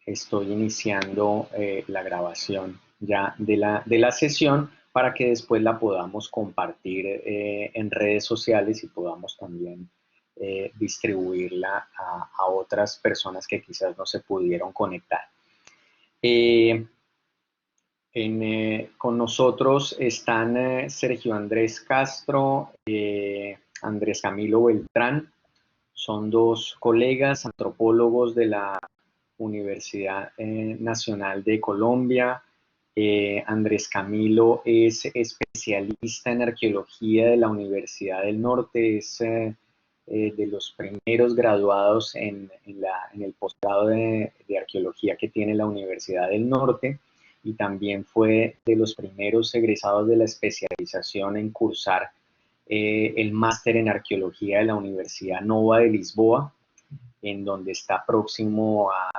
estoy iniciando la grabación ya de la sesión para que después la podamos compartir en redes sociales y podamos también distribuirla a otras personas que quizás no se pudieron conectar. Con nosotros están Sergio Andrés Castro, Andrés Camilo Beltrán. Son dos colegas antropólogos de la Universidad Nacional de Colombia. Andrés Camilo es especialista en arqueología de la Universidad del Norte, es de los primeros graduados en el posgrado de arqueología que tiene la Universidad del Norte, y también fue de los primeros egresados de la especialización en cursar el máster en arqueología de la Universidad Nova de Lisboa, de donde está próximo a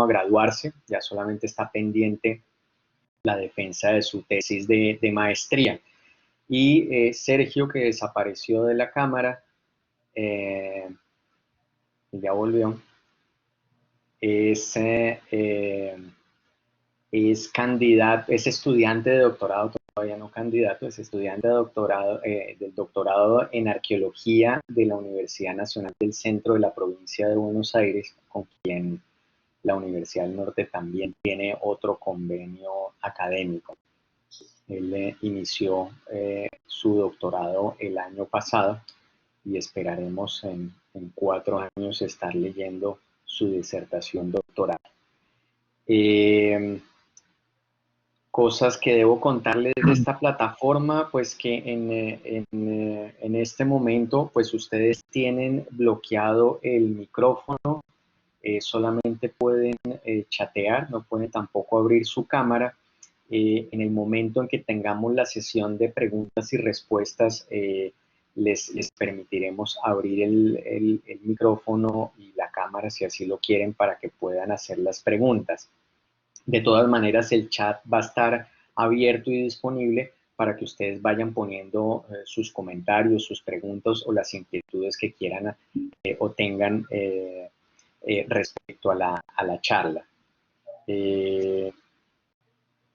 graduarse. Ya solamente está pendiente la defensa de su tesis de maestría. Y Sergio, que desapareció de la cámara, ya volvió, es candidato, es estudiante de doctorado, todavía no candidato, es estudiante de doctorado, del doctorado en arqueología de la Universidad Nacional del Centro de la provincia de Buenos Aires, con quien la Universidad del Norte también tiene otro convenio académico. Él inició su doctorado el año pasado y esperaremos en 4 años estar leyendo su disertación doctoral. Cosas que debo contarles de esta plataforma, pues que en este momento pues ustedes tienen bloqueado el micrófono, solamente pueden chatear, no pueden tampoco abrir su cámara. En el momento en que tengamos la sesión de preguntas y respuestas, les permitiremos abrir el micrófono y la cámara si así lo quieren, para que puedan hacer las preguntas. De todas maneras, el chat va a estar abierto y disponible para que ustedes vayan poniendo sus comentarios, sus preguntas o las inquietudes que quieran o tengan respecto a la charla.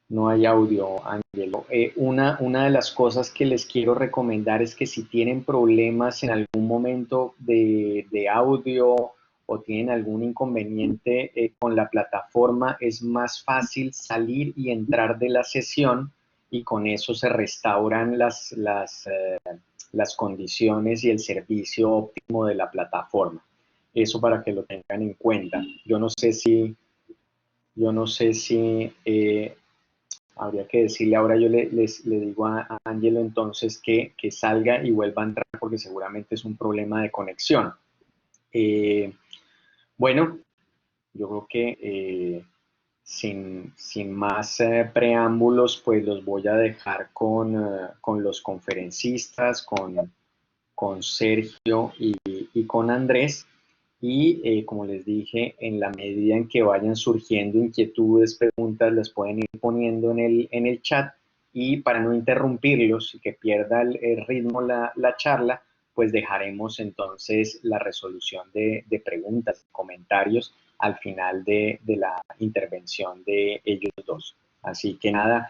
No hay audio, Ángelo. Una de las cosas que les quiero recomendar es que si tienen problemas en algún momento de audio o tienen algún inconveniente con la plataforma, es más fácil salir y entrar de la sesión, y con eso se restauran las condiciones y el servicio óptimo de la plataforma. Eso para que lo tengan en cuenta. Yo no sé si habría que decirle, ahora yo le digo a Ángelo entonces que salga y vuelva a entrar, porque seguramente es un problema de conexión. Bueno, yo creo que sin más preámbulos, pues los voy a dejar con los conferencistas, con Sergio y con Andrés. Y como les dije, en la medida en que vayan surgiendo inquietudes, preguntas, las pueden ir poniendo en el chat, y para no interrumpirlos y que pierda el ritmo la charla, pues dejaremos entonces la resolución de preguntas, comentarios al final de la intervención de ellos dos. Así que nada,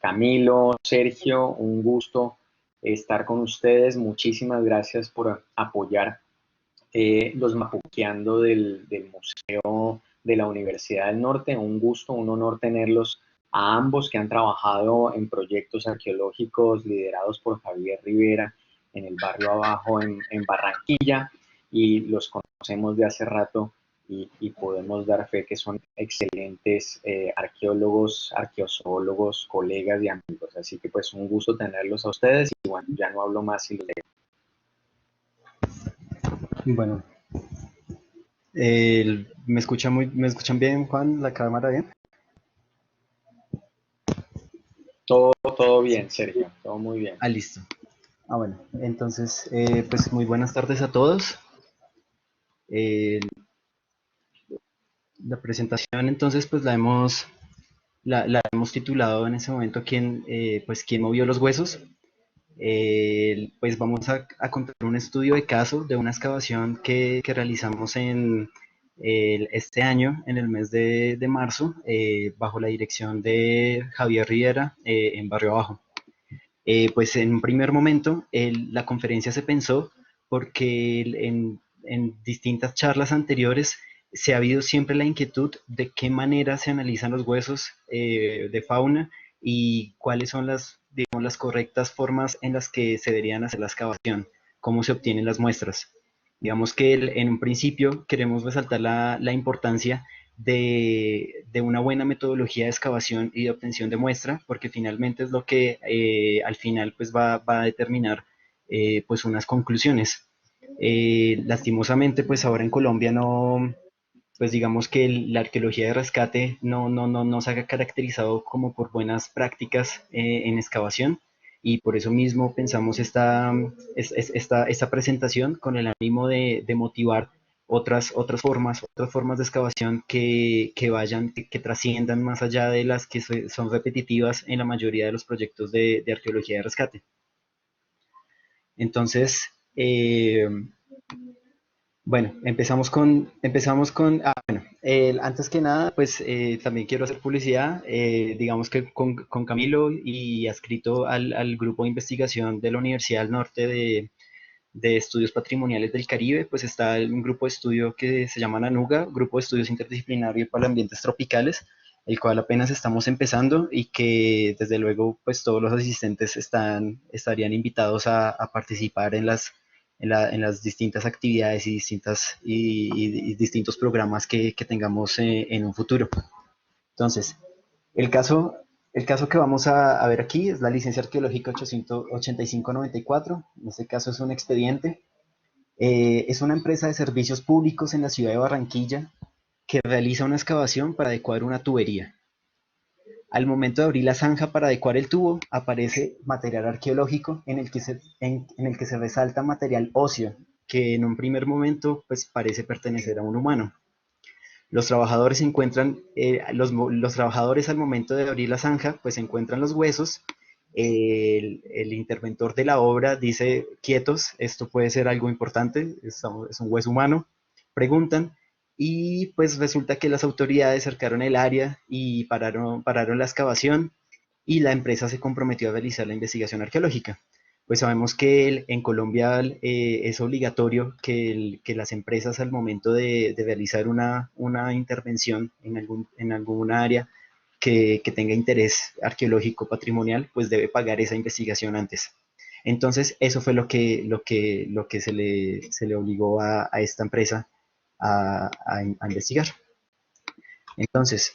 Camilo, Sergio, un gusto estar con ustedes. Muchísimas gracias por apoyar los Mapuqueando del Museo de la Universidad del Norte. Un gusto, un honor tenerlos a ambos, que han trabajado en proyectos arqueológicos liderados por Javier Rivera en el barrio Abajo en Barranquilla, y los conocemos de hace rato y podemos dar fe que son excelentes arqueólogos, arqueozoólogos, colegas y amigos. Así que pues un gusto tenerlos a ustedes, y bueno, ya no hablo más y los dejo. Bueno, ¿me escuchan bien, Juan? ¿La cámara bien? Todo bien, Sergio, todo muy bien. Ah, listo. Ah, bueno, entonces, pues muy buenas tardes a todos. La presentación, entonces, pues la hemos titulado en ese momento ¿Quién movió los huesos? Pues vamos a contar un estudio de caso de una excavación que realizamos en este año, en el mes de marzo, bajo la dirección de Javier Riera, en Barrio Bajo. Pues en un primer momento la conferencia se pensó porque en distintas charlas anteriores se ha habido siempre la inquietud de qué manera se analizan los huesos de fauna y cuáles son digamos, las correctas formas en las que se deberían hacer la excavación, cómo se obtienen las muestras. Digamos que en un principio queremos resaltar la importancia de una buena metodología de excavación y de obtención de muestra, porque finalmente es lo que al final pues va a determinar pues unas conclusiones. Lastimosamente pues ahora en Colombia no, pues digamos que la arqueología de rescate no se ha caracterizado como por buenas prácticas en excavación y por eso mismo pensamos esta presentación con el ánimo de motivar otras formas de excavación que trasciendan más allá de las que son repetitivas en la mayoría de los proyectos de arqueología de rescate. Entonces, bueno, antes que nada, pues también quiero hacer publicidad, digamos que con Camilo y adscrito al grupo de investigación de la Universidad del Norte de Estudios Patrimoniales del Caribe, pues está un grupo de estudio que se llama NANUGA, Grupo de Estudios Interdisciplinario para Ambientes Tropicales, el cual apenas estamos empezando y que desde luego pues todos los asistentes estarían invitados a participar en las distintas actividades y distintos programas que tengamos en un futuro. Entonces, el caso, el caso que vamos a ver aquí es la licencia arqueológica 885-94. En este caso es un expediente. Es una empresa de servicios públicos en la ciudad de Barranquilla que realiza una excavación para adecuar una tubería. Al momento de abrir la zanja para adecuar el tubo, aparece material arqueológico en el que se resalta material óseo, que en un primer momento pues, parece pertenecer a un humano. Los trabajadores los trabajadores al momento de abrir la zanja, pues encuentran los huesos. El interventor de la obra dice, quietos, esto puede ser algo importante, es un hueso humano. Preguntan y pues resulta que las autoridades cercaron el área y pararon la excavación y la empresa se comprometió a realizar la investigación arqueológica. Pues sabemos que en Colombia es obligatorio que las empresas al momento de realizar una intervención en alguna área que tenga interés arqueológico patrimonial, pues debe pagar esa investigación antes. Entonces, eso fue lo que se le obligó a esta empresa a investigar. Entonces,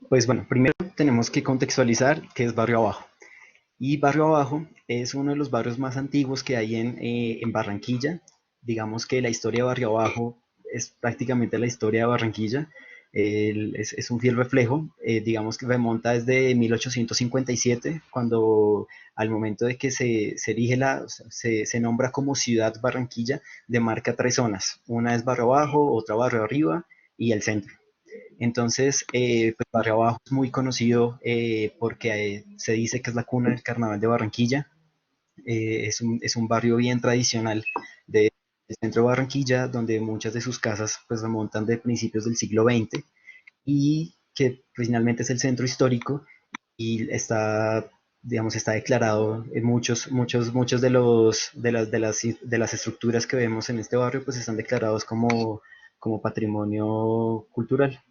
pues bueno, primero tenemos que contextualizar qué es Barrio Abajo. Y Barrio Abajo es uno de los barrios más antiguos que hay en Barranquilla. Digamos que la historia de Barrio Abajo es prácticamente la historia de Barranquilla. Es un fiel reflejo, digamos que remonta desde 1857, cuando al momento de que se erige se nombra como ciudad Barranquilla, demarca tres zonas. Una es Barrio Abajo, otra Barrio Arriba y el centro. Entonces, pues Barrio Abajo es muy conocido porque se dice que es la cuna del carnaval de Barranquilla. Es un barrio bien tradicional del centro de Barranquilla, donde muchas de sus casas pues remontan de principios del siglo XX y que finalmente es el centro histórico y digamos, está declarado en muchos de las estructuras que vemos en este barrio, pues están declarados como patrimonio cultural.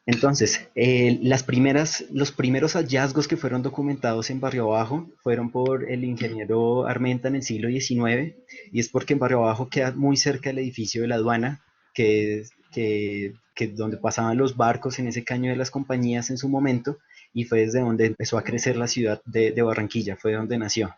Entonces, los primeros hallazgos que fueron documentados en Barrio Bajo fueron por el ingeniero Armenta en el siglo XIX, y es porque en Barrio Bajo queda muy cerca del edificio de la aduana, que donde pasaban los barcos en ese caño de las compañías en su momento, y fue desde donde empezó a crecer la ciudad de Barranquilla, fue donde nació.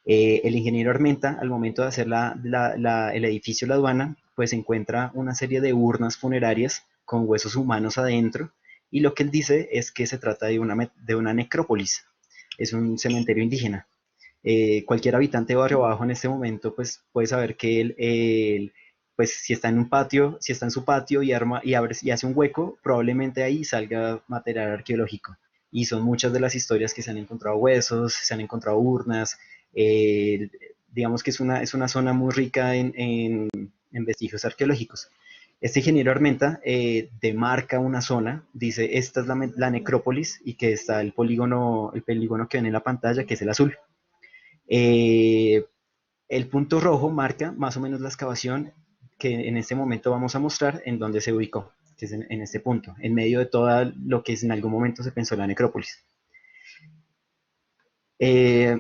El ingeniero Armenta, al momento de hacer el edificio de la aduana, pues encuentra una serie de urnas funerarias con huesos humanos adentro, y lo que él dice es que se trata de una necrópolis, es un cementerio indígena. Cualquier habitante de Barrio Bajo en este momento pues puede saber que pues si está en un patio, si está en su patio y hace un hueco, probablemente ahí salga material arqueológico. Y son muchas de las historias que se han encontrado huesos, se han encontrado urnas, eh, digamos que es una zona muy rica en vestigios arqueológicos. Este ingeniero Armenta demarca una zona, dice, esta es la necrópolis y que está el polígono que ven en la pantalla, que es el azul. Eh, el punto rojo marca más o menos la excavación que en este momento vamos a mostrar en donde se ubicó, que es en este punto, en medio de todo lo que en algún momento se pensó la necrópolis. Eh,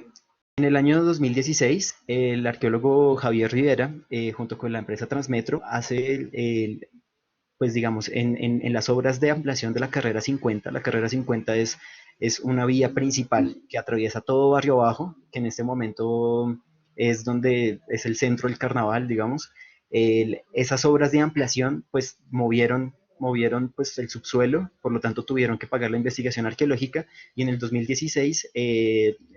en el año 2016, el arqueólogo Javier Rivera, junto con la empresa Transmetro, hace pues digamos, en las obras de ampliación de la carrera 50 es una vía principal que atraviesa todo Barrio Bajo, que en este momento es donde es el centro del carnaval, digamos. Esas obras de ampliación pues movieron pues el subsuelo, por lo tanto tuvieron que pagar la investigación arqueológica y en el 2016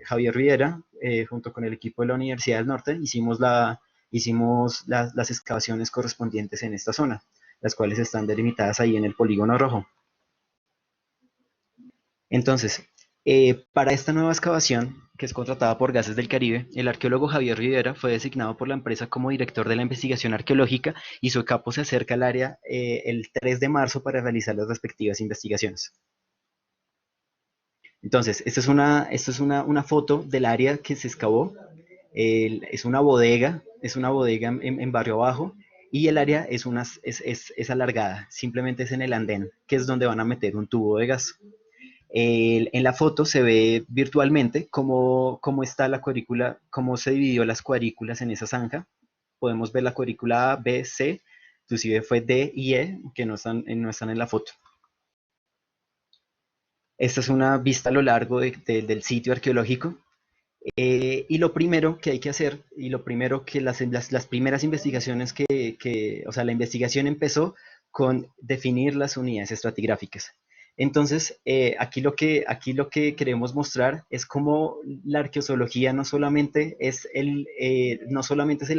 Javier Riera, junto con el equipo de la Universidad del Norte, hicimos las excavaciones correspondientes en esta zona, las cuales están delimitadas ahí en el polígono rojo. Entonces, para esta nueva excavación, que es contratada por Gases del Caribe, el arqueólogo Javier Rivera fue designado por la empresa como director de la investigación arqueológica y su equipo se acerca al área el 3 de marzo para realizar las respectivas investigaciones. Entonces, esta es una foto del área que se excavó. Es una bodega en Barrio Bajo y el área es alargada, simplemente es en el andén, que es donde van a meter un tubo de gas. En la foto se ve virtualmente cómo está la cuadrícula, cómo se dividió las cuadrículas en esa zanja. Podemos ver la cuadrícula A, B, C, inclusive fue D y E, que no están en la foto. Esta es una vista a lo largo del sitio arqueológico. Y lo primero que hay que hacer, y lo primero que las primeras investigaciones o sea, la investigación empezó con definir las unidades estratigráficas. Entonces, aquí lo que queremos mostrar es cómo la arqueozoología no solamente es el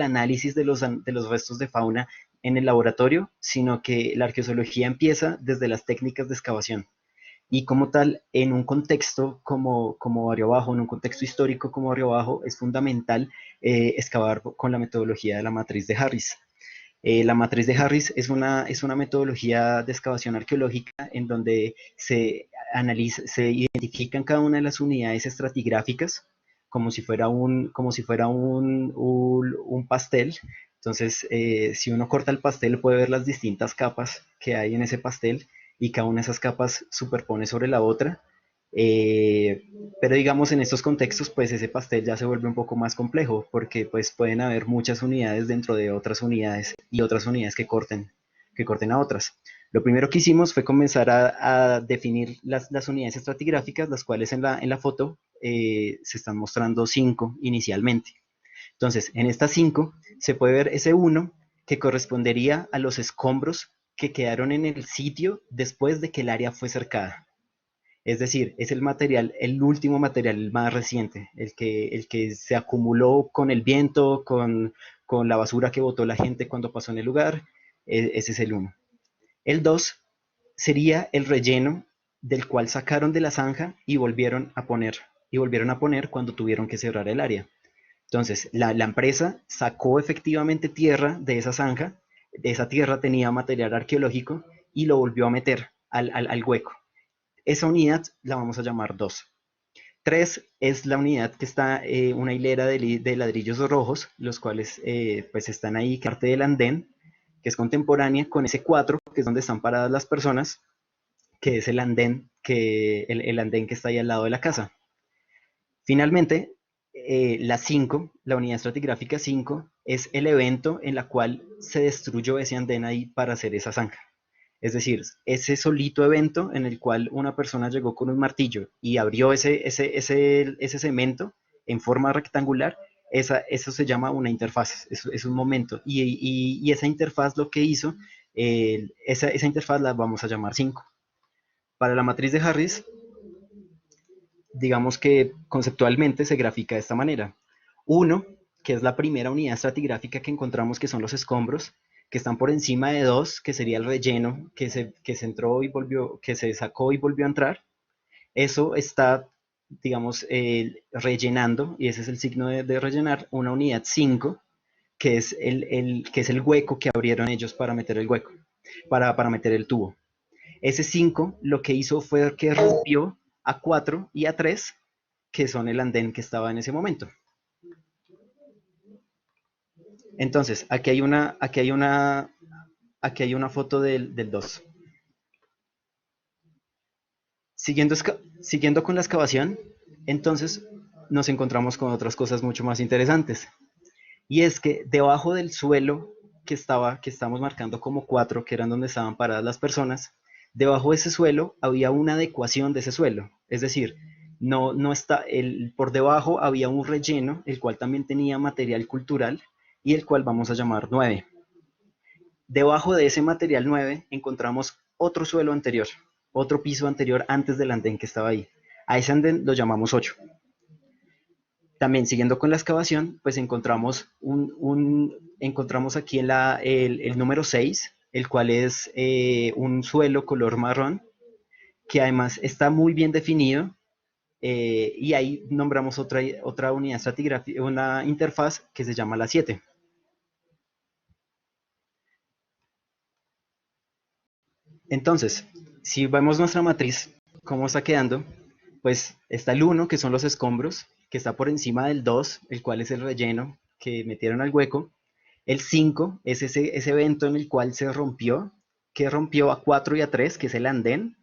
análisis de los restos de fauna en el laboratorio, sino que la arqueozoología empieza desde las técnicas de excavación y como tal, en un contexto como Barrio Bajo, en un contexto histórico como Barrio Bajo, es fundamental excavar con la metodología de la matriz de Harris. La matriz de Harris es una metodología de excavación arqueológica en donde se identifican cada una de las unidades estratigráficas como si fuera un pastel. Entonces, si uno corta el pastel, puede ver las distintas capas que hay en ese pastel y cada una de esas capas superpone sobre la otra. Eh, pero digamos en estos contextos, pues ese pastel ya se vuelve un poco más complejo porque pues pueden haber muchas unidades dentro de otras unidades y otras unidades que corten a otras. Lo primero que hicimos fue comenzar a definir las unidades estratigráficas, las cuales en la foto se están mostrando 5 inicialmente. Entonces, en estas 5 se puede ver ese 1 que correspondería a los escombros que quedaron en el sitio después de que el área fue cercada. Es decir, es el material, el último material, el más reciente, el que se acumuló con el viento, con la basura que botó la gente cuando pasó en el lugar. Ese es el 1. El 2 sería el relleno del cual sacaron de la zanja y volvieron a poner cuando tuvieron que cerrar el área. Entonces, la empresa sacó efectivamente tierra de esa zanja, de esa tierra tenía material arqueológico y lo volvió a meter al hueco. Esa unidad la vamos a llamar 2. 3 es la unidad que está una hilera de ladrillos rojos, los cuales pues están ahí, que parte del andén, que es contemporánea con ese 4, que es donde están paradas las personas, que es el andén el andén que está ahí al lado de la casa. Finalmente, la 5, la unidad estratigráfica 5, es el evento en la cual se destruyó ese andén ahí para hacer esa zanja. Es decir, ese solito evento en el cual una persona llegó con un martillo y abrió ese cemento en forma rectangular, eso se llama una interfaz, es un momento. Y esa interfaz lo que hizo, esa interfaz la vamos a llamar 5. Para la matriz de Harris, digamos que conceptualmente se grafica de esta manera. 1, que es la primera unidad estratigráfica que encontramos, que son los escombros, que están por encima de 2, que sería el relleno que se entró y volvió, que se sacó y volvió a entrar. Eso está digamos, rellenando, y ese es el signo de rellenar, una unidad 5 que es que es el hueco que abrieron ellos para meter el hueco, para meter el tubo. Ese 5 lo que hizo fue que rompió a 4 y a 3 que son el andén que estaba en ese momento. Entonces, aquí hay una foto del 2. Siguiendo, siguiendo con la excavación, entonces nos encontramos con otras cosas mucho más interesantes. Y es que debajo del suelo que estamos marcando como 4, que eran donde estaban paradas las personas, debajo de ese suelo había una adecuación de ese suelo. Es decir, no está, por debajo había un relleno, el cual también tenía material cultural y el cual vamos a llamar 9. Debajo de ese material 9 encontramos otro suelo anterior, otro piso anterior antes del andén que estaba ahí. A ese andén lo llamamos 8. También siguiendo con la excavación, pues encontramos aquí en el número 6, el cual es un suelo color marrón, que además está muy bien definido, y ahí nombramos otra unidad estratigráfica, una interfaz que se llama la 7. Entonces, si vemos nuestra matriz, cómo está quedando, pues está el 1, que son los escombros, que está por encima del 2, el cual es el relleno que metieron al hueco. El 5 es ese evento en el cual se rompió, que rompió a 4 y a 3, que es el andén.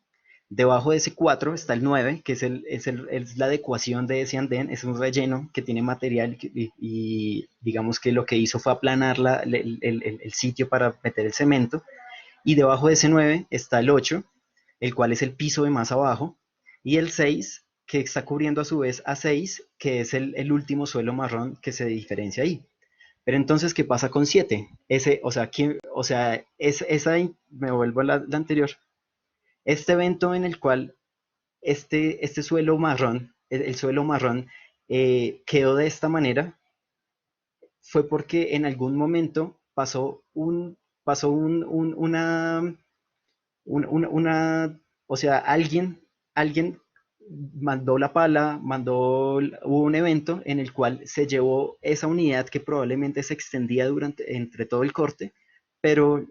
Debajo de ese 4 está el 9, que es la adecuación de ese andén, es un relleno que tiene material y digamos que lo que hizo fue aplanar el sitio para meter el cemento. Y debajo de ese 9 está el 8, el cual es el piso de más abajo, y el 6, que está cubriendo a su vez a 6, que es el último suelo marrón que se diferencia ahí. Pero entonces, ¿qué pasa con 7? Me vuelvo a la anterior. Este evento en el cual este suelo marrón, el suelo marrón, quedó de esta manera, fue porque en algún momento pasó o sea, alguien mandó la pala, hubo un evento en el cual se llevó esa unidad que probablemente se extendía entre todo el corte, pero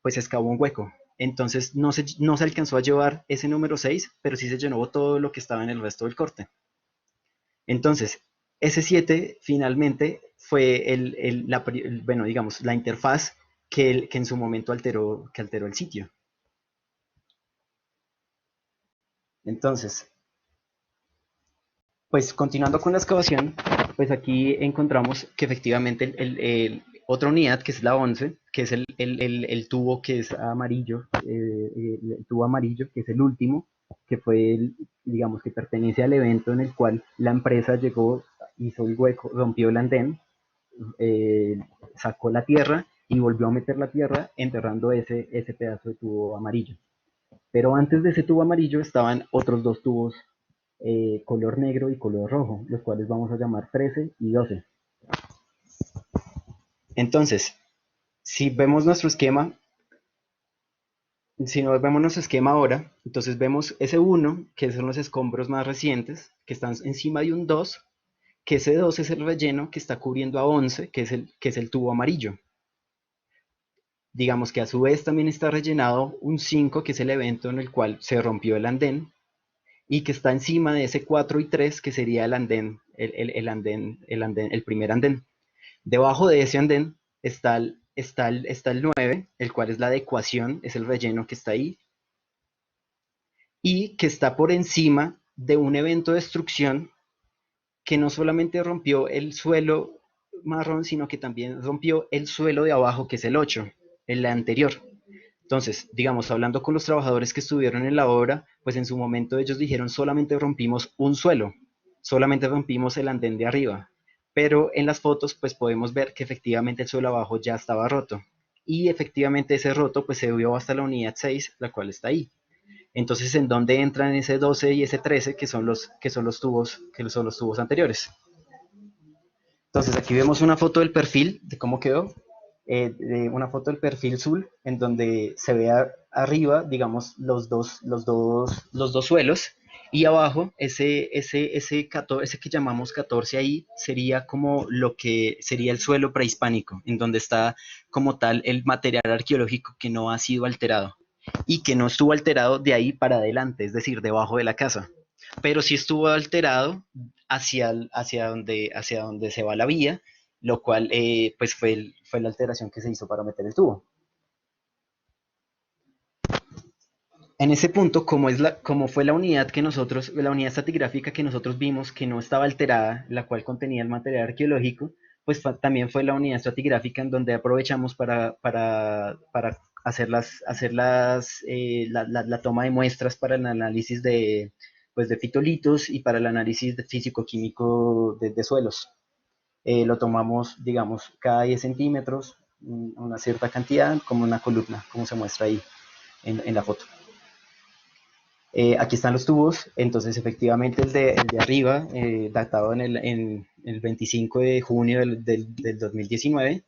pues excavó un hueco. Entonces no se alcanzó a llevar ese número 6, pero sí se llenó todo lo que estaba en el resto del corte. Entonces, ese 7 finalmente fue bueno, digamos, la interfaz que en su momento alteró el sitio. Entonces, pues continuando con la excavación, pues aquí encontramos que efectivamente otra unidad, que es la 11, que es el tubo que es amarillo, el tubo amarillo, que es el último, que fue, digamos, que pertenece al evento en el cual la empresa llegó, hizo el hueco, rompió el andén, eh, sacó la tierra y volvió a meter la tierra enterrando ese pedazo de tubo amarillo. Pero antes de ese tubo amarillo estaban otros dos tubos, color negro y color rojo, los cuales vamos a llamar 13 y 12. Entonces, si vemos nuestro esquema, si no vemos nuestro esquema ahora, entonces vemos ese 1, que son los escombros más recientes, que están encima de un 2, que ese 2 es el relleno que está cubriendo a 11, que es el tubo amarillo. Digamos que a su vez también está rellenado un 5, que es el evento en el cual se rompió el andén, y que está encima de ese 4 y 3, que sería el andén, el primer andén. Debajo de ese andén está el 9, el cual es la adecuación, es el relleno que está ahí, y que está por encima de un evento de destrucción que no solamente rompió el suelo marrón, sino que también rompió el suelo de abajo, que es el 8, el anterior. Entonces, digamos, hablando con los trabajadores que estuvieron en la obra, pues en su momento ellos dijeron solamente rompimos un suelo, solamente rompimos el andén de arriba, pero en las fotos pues podemos ver que efectivamente el suelo abajo ya estaba roto, y efectivamente ese roto pues se vio hasta la unidad 6, la cual está ahí. Entonces, ¿en dónde entran ese 12 y ese 13, que son los tubos anteriores? Entonces, aquí vemos una foto del perfil de cómo quedó, una foto del perfil Sul, en donde se ve arriba, digamos, los dos suelos, Y abajo, ese que llamamos 14 ahí, sería como lo que sería el suelo prehispánico, en donde está como tal el material arqueológico que no ha sido alterado y que no estuvo alterado de ahí para adelante, es decir, debajo de la casa, pero sí estuvo alterado hacia donde se va la vía, lo cual pues fue la alteración que se hizo para meter el tubo. En ese punto, como fue la unidad estratigráfica que nosotros vimos que no estaba alterada, la cual contenía el material arqueológico, pues también fue la unidad estratigráfica en donde aprovechamos para la toma de muestras para el análisis pues, de fitolitos y para el análisis físico-químico de suelos. Lo tomamos, digamos, cada 10 centímetros, una cierta cantidad, como una columna, como se muestra ahí en la foto. Aquí están los tubos, entonces efectivamente el de arriba, datado en el 25 de junio del 2019,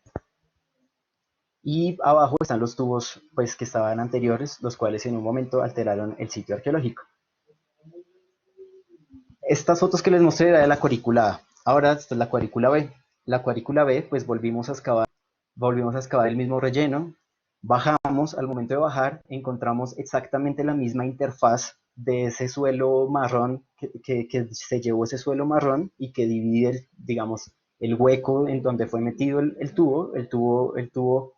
y abajo están los tubos pues, que estaban anteriores, los cuales en un momento alteraron el sitio arqueológico. Estas fotos que les mostré era de la cuadrícula A, ahora esta es la cuadrícula B. La cuadrícula B, pues volvimos a excavar el mismo relleno, bajamos, al momento de bajar encontramos exactamente la misma interfaz de ese suelo marrón que se llevó ese suelo marrón y que divide, digamos, el hueco en donde fue metido el tubo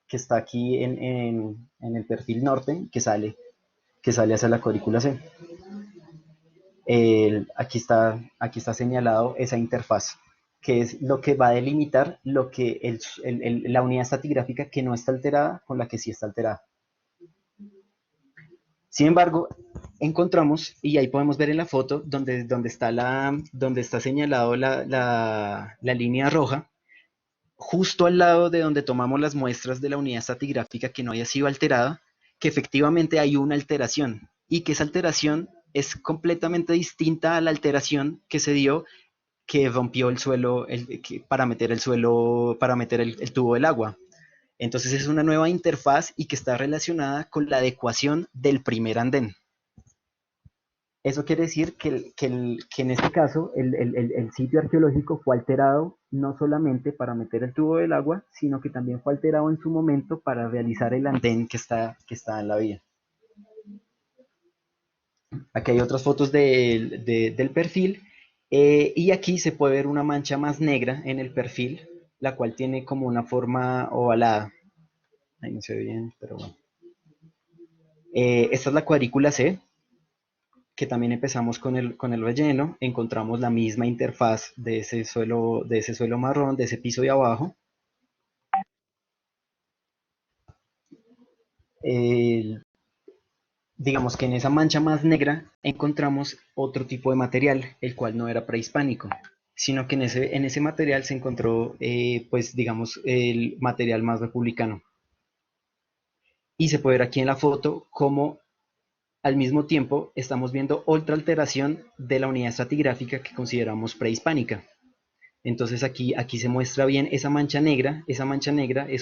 que está aquí en el perfil norte, que sale hacia la cuadrícula C. Aquí está señalado esa interfaz, que es lo que va a delimitar lo que la unidad estratigráfica que no está alterada con la que sí está alterada. Sin embargo, encontramos, y ahí podemos ver en la foto, donde está señalado la línea roja, justo al lado de donde tomamos las muestras de la unidad estratigráfica que no haya sido alterada, que efectivamente hay una alteración y que esa alteración es completamente distinta a la alteración que se dio que rompió el suelo para meter el tubo del agua. Entonces es una nueva interfaz y que está relacionada con la adecuación del primer andén. Eso quiere decir que en este caso el sitio arqueológico fue alterado no solamente para meter el tubo del agua, sino que también fue alterado en su momento para realizar el andén que está en la vía. Aquí hay otras fotos del perfil y aquí se puede ver una mancha más negra en el perfil, la cual tiene como una forma ovalada. Ahí no se ve bien, pero bueno. Esta es la cuadrícula C, que también empezamos con el relleno, encontramos la misma interfaz de ese suelo marrón, de ese piso de abajo. Digamos que en esa mancha más negra encontramos otro tipo de material, el cual no era prehispánico, sino que en ese material se encontró, pues digamos, el material más republicano. Y se puede ver aquí en la foto cómo al mismo tiempo estamos viendo otra alteración de la unidad estratigráfica que consideramos prehispánica. Entonces aquí se muestra bien esa mancha negra es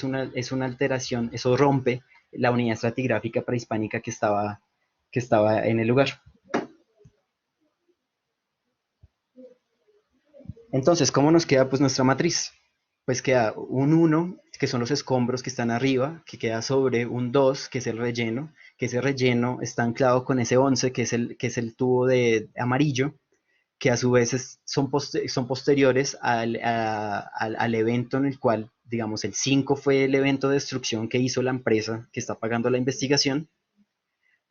una alteración, eso rompe la unidad estratigráfica prehispánica que estaba en el lugar. Entonces, ¿cómo nos queda pues nuestra matriz? Pues queda un 1, que son los escombros que están arriba, que queda sobre un 2, que es el relleno, que ese relleno está anclado con ese 11, que es el tubo de amarillo, que a su vez son posteriores al evento en el cual, digamos, el 5 fue el evento de destrucción que hizo la empresa que está pagando la investigación,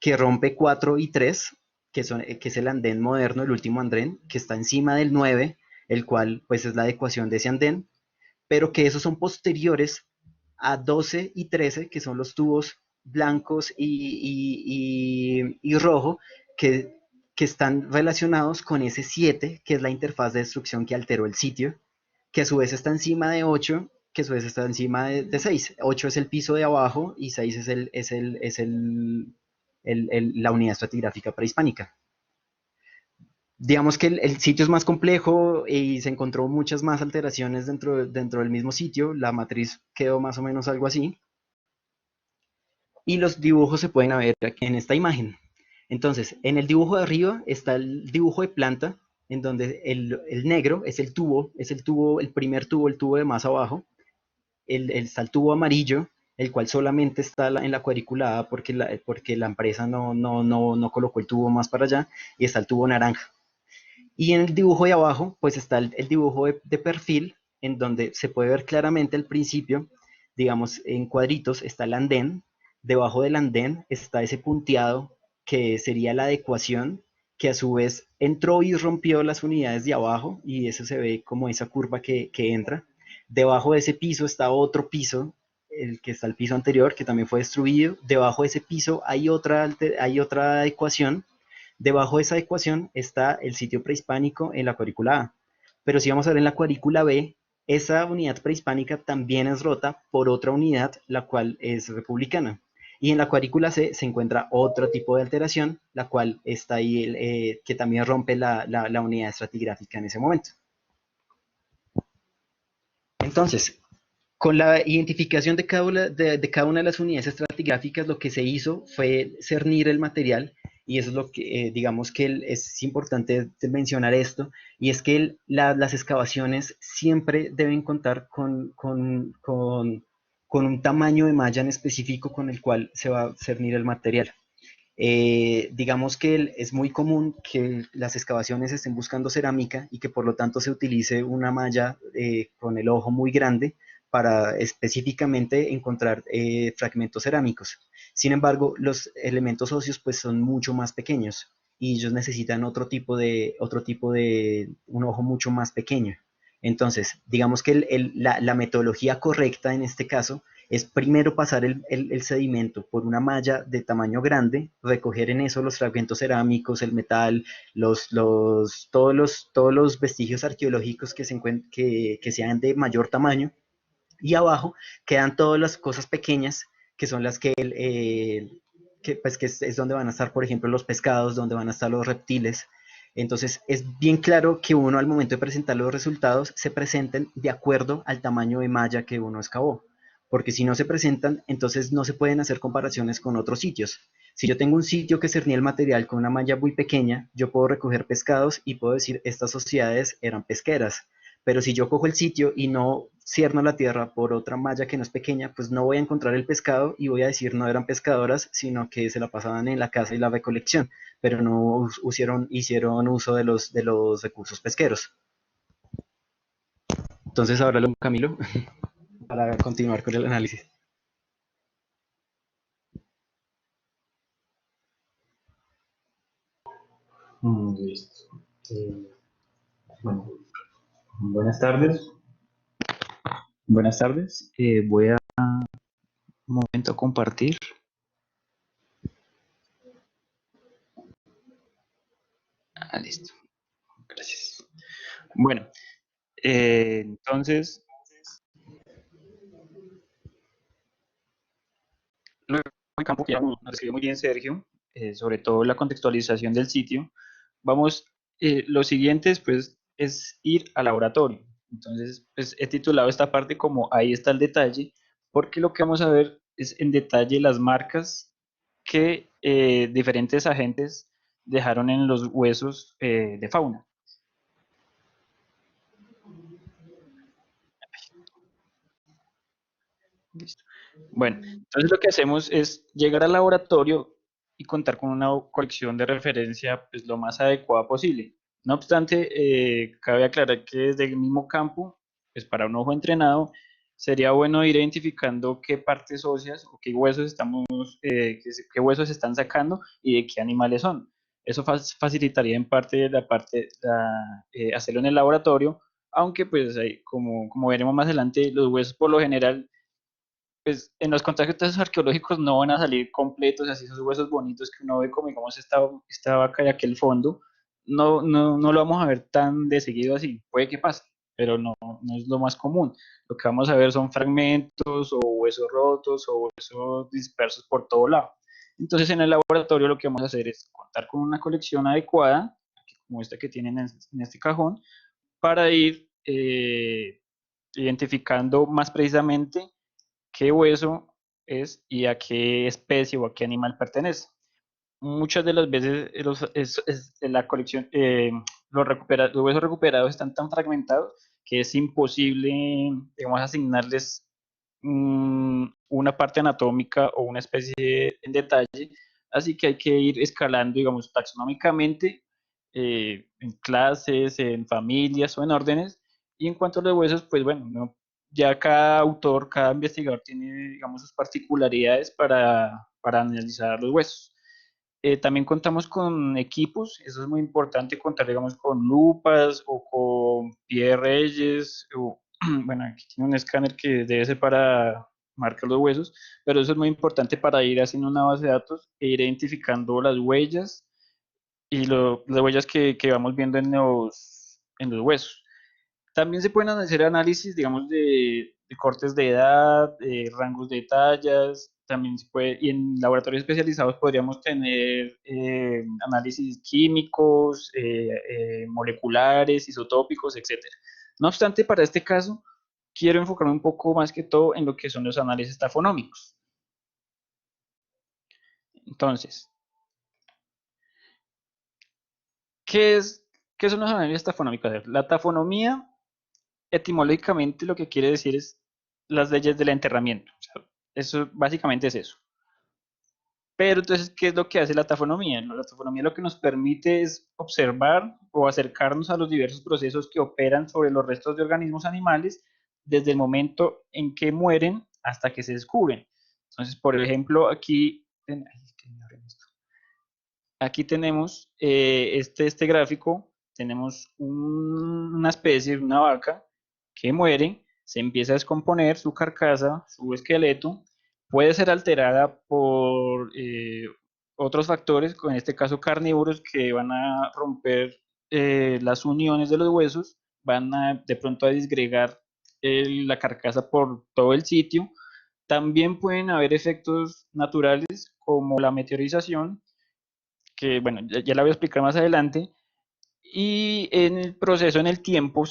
que rompe 4 y 3, que es el andén moderno, el último andén, que está encima del 9, el cual pues es la adecuación de ese andén, pero que esos son posteriores a 12 y 13, que son los tubos blancos y rojo, que están relacionados con ese 7, que es la interfaz de destrucción que alteró el sitio, que a su vez está encima de 8, que a su vez está encima de 6. 8 es el piso de abajo y 6 la unidad estratigráfica prehispánica. Digamos que el sitio es más complejo y se encontró muchas más alteraciones dentro del mismo sitio. La matriz quedó más o menos algo así. Y los dibujos se pueden ver aquí en esta imagen. Entonces, en el dibujo de arriba está el dibujo de planta, en donde el negro es el tubo, el primer tubo, el tubo de más abajo. Está el tubo amarillo, el cual solamente está en la cuadrícula A porque la empresa no colocó el tubo más para allá, y está el tubo naranja. Y en el dibujo de abajo, pues está el dibujo de perfil, en donde se puede ver claramente al principio, digamos, en cuadritos está el andén, debajo del andén está ese punteado que sería la adecuación, que a su vez entró y rompió las unidades de abajo, y eso se ve como esa curva que entra. Debajo de ese piso está otro piso, el que está el piso anterior, que también fue destruido. Debajo de ese piso hay otra ecuación. Debajo de esa ecuación está el sitio prehispánico en la cuadrícula A. Pero si vamos a ver en la cuadrícula B, esa unidad prehispánica también es rota por otra unidad, la cual es republicana. Y en la cuadrícula C se encuentra otro tipo de alteración, la cual está ahí, que también rompe la unidad estratigráfica en ese momento. Entonces, con la identificación de cada una de las unidades estratigráficas, lo que se hizo fue cernir el material, y eso es lo que, digamos que es importante mencionar esto, y es que las excavaciones siempre deben contar con un tamaño de malla en específico con el cual se va a cernir el material. Digamos que es muy común que las excavaciones estén buscando cerámica y que por lo tanto se utilice una malla con el ojo muy grande para específicamente encontrar fragmentos cerámicos. Sin embargo, los elementos óseos pues son mucho más pequeños, y ellos necesitan otro tipo de un ojo mucho más pequeño. Entonces, digamos que la metodología correcta en este caso es primero pasar el sedimento por una malla de tamaño grande, recoger en eso los fragmentos cerámicos, el metal, todos los vestigios arqueológicos que sean de mayor tamaño, y abajo quedan todas las cosas pequeñas, que son las que es donde van a estar, por ejemplo, los pescados, donde van a estar los reptiles. Entonces, es bien claro que uno, al momento de presentar los resultados, se presenten de acuerdo al tamaño de malla que uno excavó, porque si no se presentan, entonces no se pueden hacer comparaciones con otros sitios. Si yo tengo un sitio que cernía el material con una malla muy pequeña, yo puedo recoger pescados y puedo decir estas sociedades eran pesqueras. Pero si yo cojo el sitio y no cierno la tierra por otra malla que no es pequeña, pues no voy a encontrar el pescado y voy a decir no eran pescadoras, sino que se la pasaban en la caza y la recolección, pero no hicieron uso de los recursos pesqueros. Entonces ahora lo Camilo para continuar con el análisis. Listo. Bueno, buenas tardes. Buenas tardes. Voy a un momento a compartir. Listo. Gracias. Bueno, entonces, lo el campo que ya nos describió muy bien Sergio, sobre todo la contextualización del sitio. Vamos, lo siguiente después es ir al laboratorio. Entonces, pues he titulado esta parte como ahí está el detalle, porque lo que vamos a ver es en detalle las marcas que diferentes agentes dejaron en los huesos de fauna. Listo. Bueno, entonces lo que hacemos es llegar al laboratorio y contar con una colección de referencia pues, lo más adecuada posible. No obstante, cabe aclarar que desde el mismo campo, pues para un ojo entrenado, sería bueno ir identificando qué partes óseas o qué huesos qué huesos están sacando y de qué animales son. Eso facilitaría en parte hacerlo en el laboratorio, aunque pues como veremos más adelante, los huesos por lo general pues en los contactos arqueológicos no van a salir completos, así esos huesos bonitos que uno ve como digamos esta vaca de aquel fondo, no lo vamos a ver tan de seguido así, puede que pase, pero no es lo más común. Lo que vamos a ver son fragmentos o huesos rotos o huesos dispersos por todo lado. Entonces en el laboratorio lo que vamos a hacer es contar con una colección adecuada, como esta que tienen en este cajón, para ir identificando más precisamente qué hueso es y a qué especie o a qué animal pertenece. muchas de las veces la colección, los huesos recuperados están tan fragmentados que es imposible, digamos, asignarles una parte anatómica o una especie en detalle, así que hay que ir escalando, digamos, taxonómicamente, en clases, en familias o en órdenes, y en cuanto a los huesos, pues bueno, ya cada autor, cada investigador tiene, digamos, sus particularidades para analizar los huesos. También contamos con equipos, eso es muy importante, contar, digamos, con lupas o con pie de reyes, o, bueno, aquí tiene un escáner que debe ser para marcar los huesos, pero eso es muy importante para ir haciendo una base de datos e ir identificando las huellas y las huellas que vamos viendo en los huesos. También se pueden hacer análisis, digamos, de cortes de edad, rangos de tallas, también se puede, y en laboratorios especializados podríamos tener análisis químicos, moleculares, isotópicos, etcétera. No obstante, para este caso, quiero enfocarme un poco más que todo en lo que son los análisis tafonómicos. Entonces, ¿qué es, ¿qué son los análisis tafonómicos? A ver, la tafonomía etimológicamente lo que quiere decir es las leyes del enterramiento. O sea, eso básicamente es eso. Pero entonces, ¿qué es lo que hace la tafonomía? La tafonomía lo que nos permite es observar o acercarnos a los diversos procesos que operan sobre los restos de organismos animales desde el momento en que mueren hasta que se descubren. Entonces, por ejemplo, aquí tenemos este gráfico, tenemos una especie, una vaca que muere, se empieza a descomponer su carcasa, su esqueleto, puede ser alterada por otros factores, en este caso carnívoros, que van a romper las uniones de los huesos, van a de pronto a disgregar la carcasa por todo el sitio. También pueden haber efectos naturales como la meteorización, que bueno, ya la voy a explicar más adelante, y en el proceso, en el tiempo,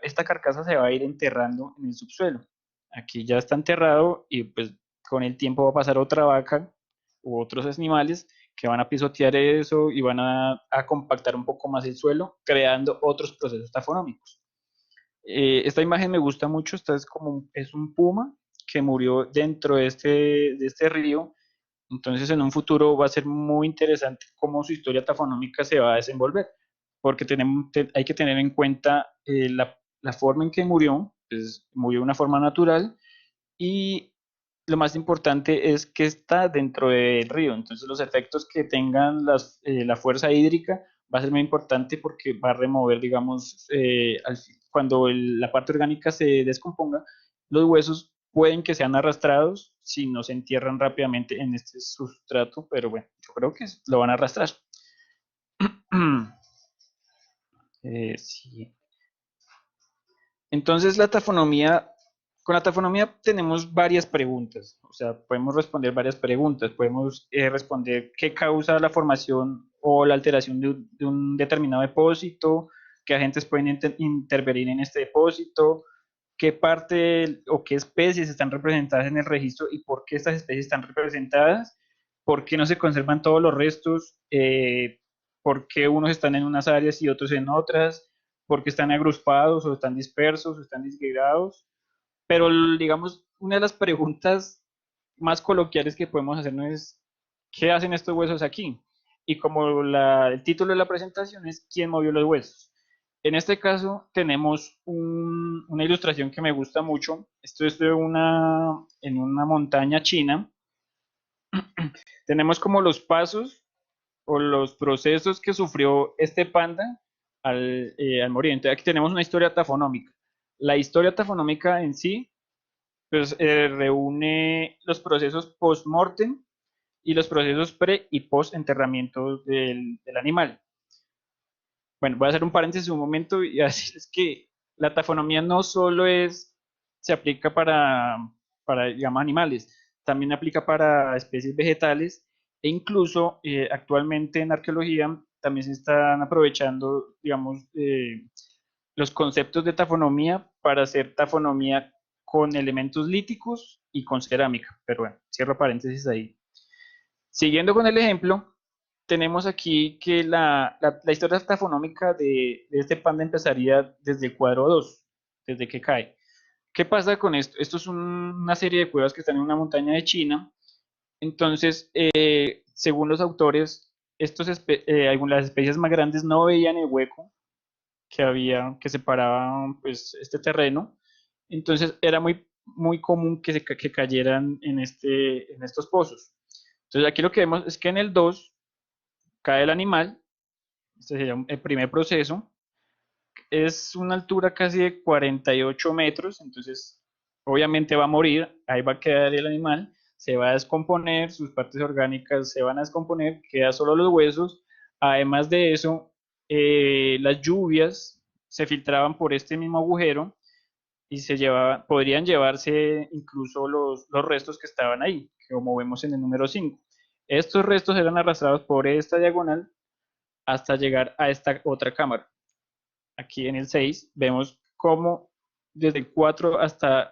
esta carcasa se va a ir enterrando en el subsuelo. Aquí ya está enterrado y pues con el tiempo va a pasar otra vaca u otros animales que van a pisotear eso y van a compactar un poco más el suelo, creando otros procesos tafonómicos. Esta imagen me gusta mucho, esta es es un puma que murió dentro de este río, entonces, en un futuro va a ser muy interesante cómo su historia tafonómica se va a desenvolver, porque hay que tener en cuenta la forma en que murió, pues murió de una forma natural, y lo más importante es que está dentro del río, entonces los efectos que tengan la fuerza hídrica va a ser muy importante porque va a remover, digamos, cuando la parte orgánica se descomponga, los huesos pueden que sean arrastrados si no se entierran rápidamente en este sustrato, pero bueno, yo creo que lo van a arrastrar. Sí. Entonces, con la tafonomía tenemos varias preguntas, o sea, podemos responder varias preguntas, podemos responder qué causa la formación o la alteración de un determinado depósito, qué agentes pueden intervenir en este depósito, qué parte o qué especies están representadas en el registro y por qué estas especies están representadas, por qué no se conservan todos los restos, por qué unos están en unas áreas y otros en otras, porque están agrupados o están dispersos o están disgregados. Pero digamos, una de las preguntas más coloquiales que podemos hacernos es, ¿qué hacen estos huesos aquí? Y como el título de la presentación es ¿quién movió los huesos? En este caso tenemos una ilustración que me gusta mucho. Esto es en una montaña china. Tenemos como los pasos o los procesos que sufrió este panda al morir. Entonces aquí tenemos una historia tafonómica. La historia tafonómica en sí pues, reúne los procesos post-mortem y los procesos pre y post-enterramiento del animal. Bueno, voy a hacer un paréntesis un momento y decirles que la tafonomía no solo se aplica digamos, animales, también aplica para especies vegetales e incluso actualmente en arqueología también se están aprovechando, digamos, los conceptos de tafonomía para hacer tafonomía con elementos líticos y con cerámica. Pero bueno, cierro paréntesis ahí. Siguiendo con el ejemplo, tenemos aquí que la historia tafonómica de este panda empezaría desde el cuadro 2, desde que cae. ¿Qué pasa con esto? Esto es una serie de cuevas que están en una montaña de China. Entonces, según los autores, algunas especies más grandes no veían el hueco que separaba pues, este terreno. Entonces, era muy común que cayeran en estos pozos. Entonces, aquí lo que vemos es que en el 2 cae el animal, este sería el primer proceso, es una altura casi de 48 metros, entonces obviamente va a morir, ahí va a quedar el animal, se va a descomponer, sus partes orgánicas se van a descomponer, queda solo los huesos. Además de eso, las lluvias se filtraban por este mismo agujero y podrían llevarse incluso los restos que estaban ahí, como vemos en el número 5. Estos restos eran arrastrados por esta diagonal hasta llegar a esta otra cámara. Aquí en el 6 vemos cómo desde el 4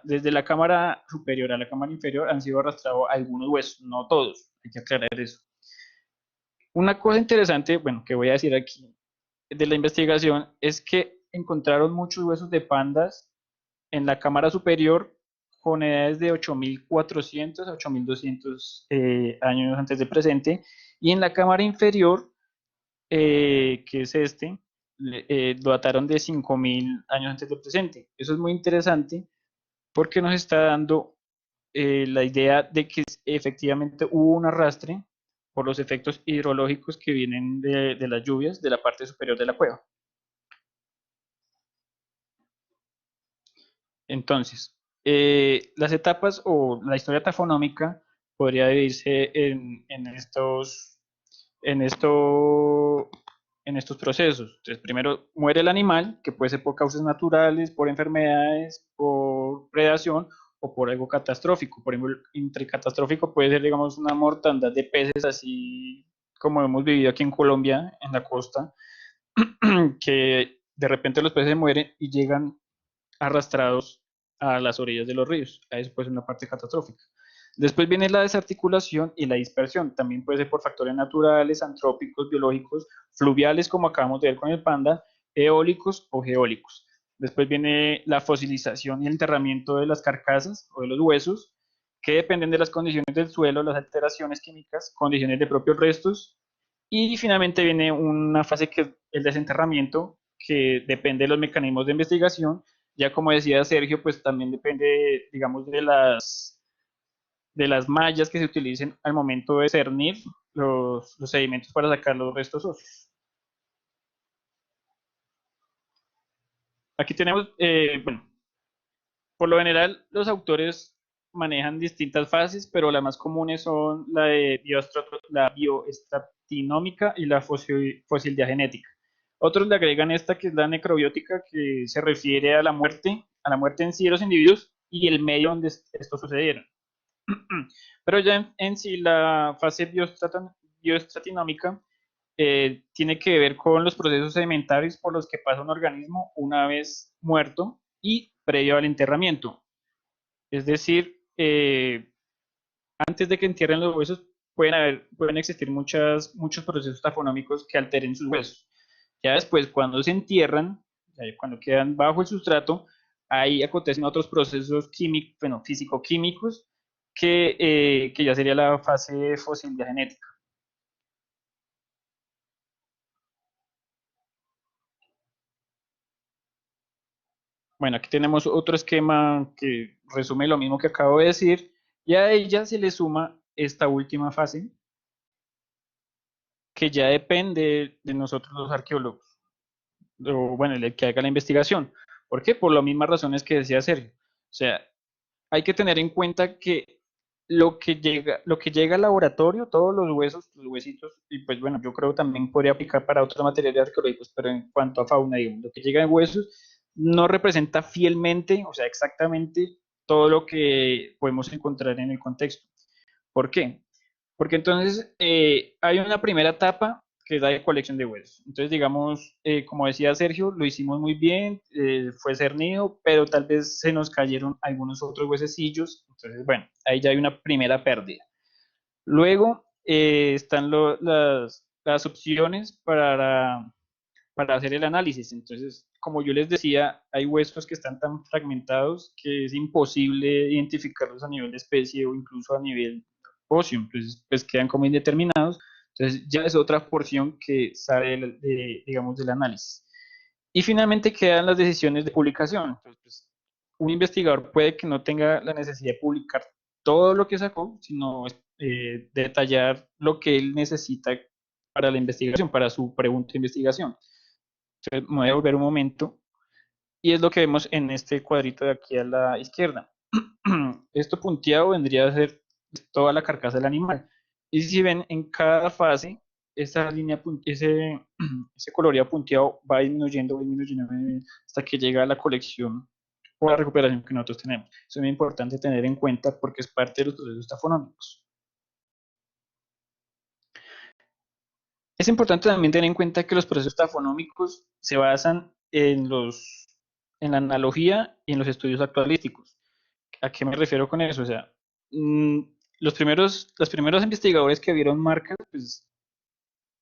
desde la cámara superior a la cámara inferior han sido arrastrados algunos huesos, no todos, hay que aclarar eso. Una cosa interesante, bueno, que voy a decir aquí de la investigación es que encontraron muchos huesos de pandas en la cámara superior con edades de 8.400 a 8.200 años antes del presente, y en la cámara inferior, que es lo dataron de 5.000 años antes del presente. Eso es muy interesante porque nos está dando la idea de que efectivamente hubo un arrastre por los efectos hidrológicos que vienen de las lluvias de la parte superior de la cueva. Entonces, las etapas o la historia tafonómica podría dividirse en, esto, en estos procesos. Entonces, primero muere el animal, que puede ser por causas naturales, por enfermedades, por predación o por algo catastrófico. Por ejemplo, entre catastrófico puede ser, digamos, una mortandad de peces, así como hemos vivido aquí en Colombia, en la costa, que de repente los peces mueren y llegan arrastrados a las orillas de los ríos. Eso puede ser una parte catastrófica. Después viene la desarticulación y la dispersión. También puede ser por factores naturales, antrópicos, biológicos, fluviales, como acabamos de ver con el panda, eólicos o geólicos. Después viene la fosilización y el enterramiento de las carcasas o de los huesos, que dependen de las condiciones del suelo, las alteraciones químicas, condiciones de propios restos. Y finalmente viene una fase que es el desenterramiento, que depende de los mecanismos de investigación. Ya como decía Sergio, pues también depende, digamos, de las mallas que se utilicen al momento de cernir los sedimentos para sacar los restos óseos. Aquí tenemos, bueno, por lo general los autores manejan distintas fases, pero las más comunes son la bioestratinómica y la fosildiagenética. Otros le agregan esta, que es la necrobiótica, que se refiere a la muerte en sí de los individuos y el medio donde esto sucedieron. Pero ya en sí la fase bioestratinómica tiene que ver con los procesos sedimentarios por los que pasa un organismo una vez muerto y previo al enterramiento. Es decir, antes de que entierren los huesos pueden existir muchos procesos tafonómicos que alteren sus huesos. Ya después, cuando se entierran, cuando quedan bajo el sustrato, ahí acontecen otros procesos químicos, bueno, físico-químicos, que ya sería la fase fósil genética. Bueno, aquí tenemos otro esquema que resume lo mismo que acabo de decir, y a ella se le suma esta última fase, que ya depende de nosotros los arqueólogos, o bueno, el que haga la investigación. ¿Por qué? Por las mismas razones que decía Sergio. O sea, hay que tener en cuenta que lo que llega al laboratorio, todos los huesos, los huesitos, y pues bueno, yo creo que también podría aplicar para otros materiales arqueológicos, pero en cuanto a fauna, digamos, lo que llega en huesos no representa fielmente, o sea, exactamente todo lo que podemos encontrar en el contexto. ¿Por qué? Porque entonces hay una primera etapa que es la de colección de huesos. Entonces, digamos, como decía Sergio, lo hicimos muy bien, fue cernido, pero tal vez se nos cayeron algunos otros huesecillos. Entonces, bueno, ahí ya hay una primera pérdida. Luego están las opciones para hacer el análisis. Entonces, como yo les decía, hay huesos que están tan fragmentados que es imposible identificarlos a nivel de especie o incluso a nivel óseo. Entonces, pues quedan como indeterminados. Entonces, ya es otra porción que sale, digamos, del análisis. Y finalmente quedan las decisiones de publicación. Entonces, pues, un investigador puede que no tenga la necesidad de publicar todo lo que sacó, sino detallar lo que él necesita para la investigación, para su pregunta de investigación. Entonces, me voy a volver un momento y es lo que vemos en este cuadrito de aquí a la izquierda. Esto punteado vendría a ser toda la carcasa del animal. Y si ven, en cada fase, esa línea, ese coloreado punteado va disminuyendo, disminuyendo, disminuyendo, hasta que llega a la colección o a la recuperación que nosotros tenemos. Eso es muy importante tener en cuenta porque es parte de los procesos tafonómicos. Es importante también tener en cuenta que los procesos tafonómicos se basan en la analogía y en los estudios actualísticos. ¿A qué me refiero con eso? O sea, mm, los primeros investigadores que vieron marcas, pues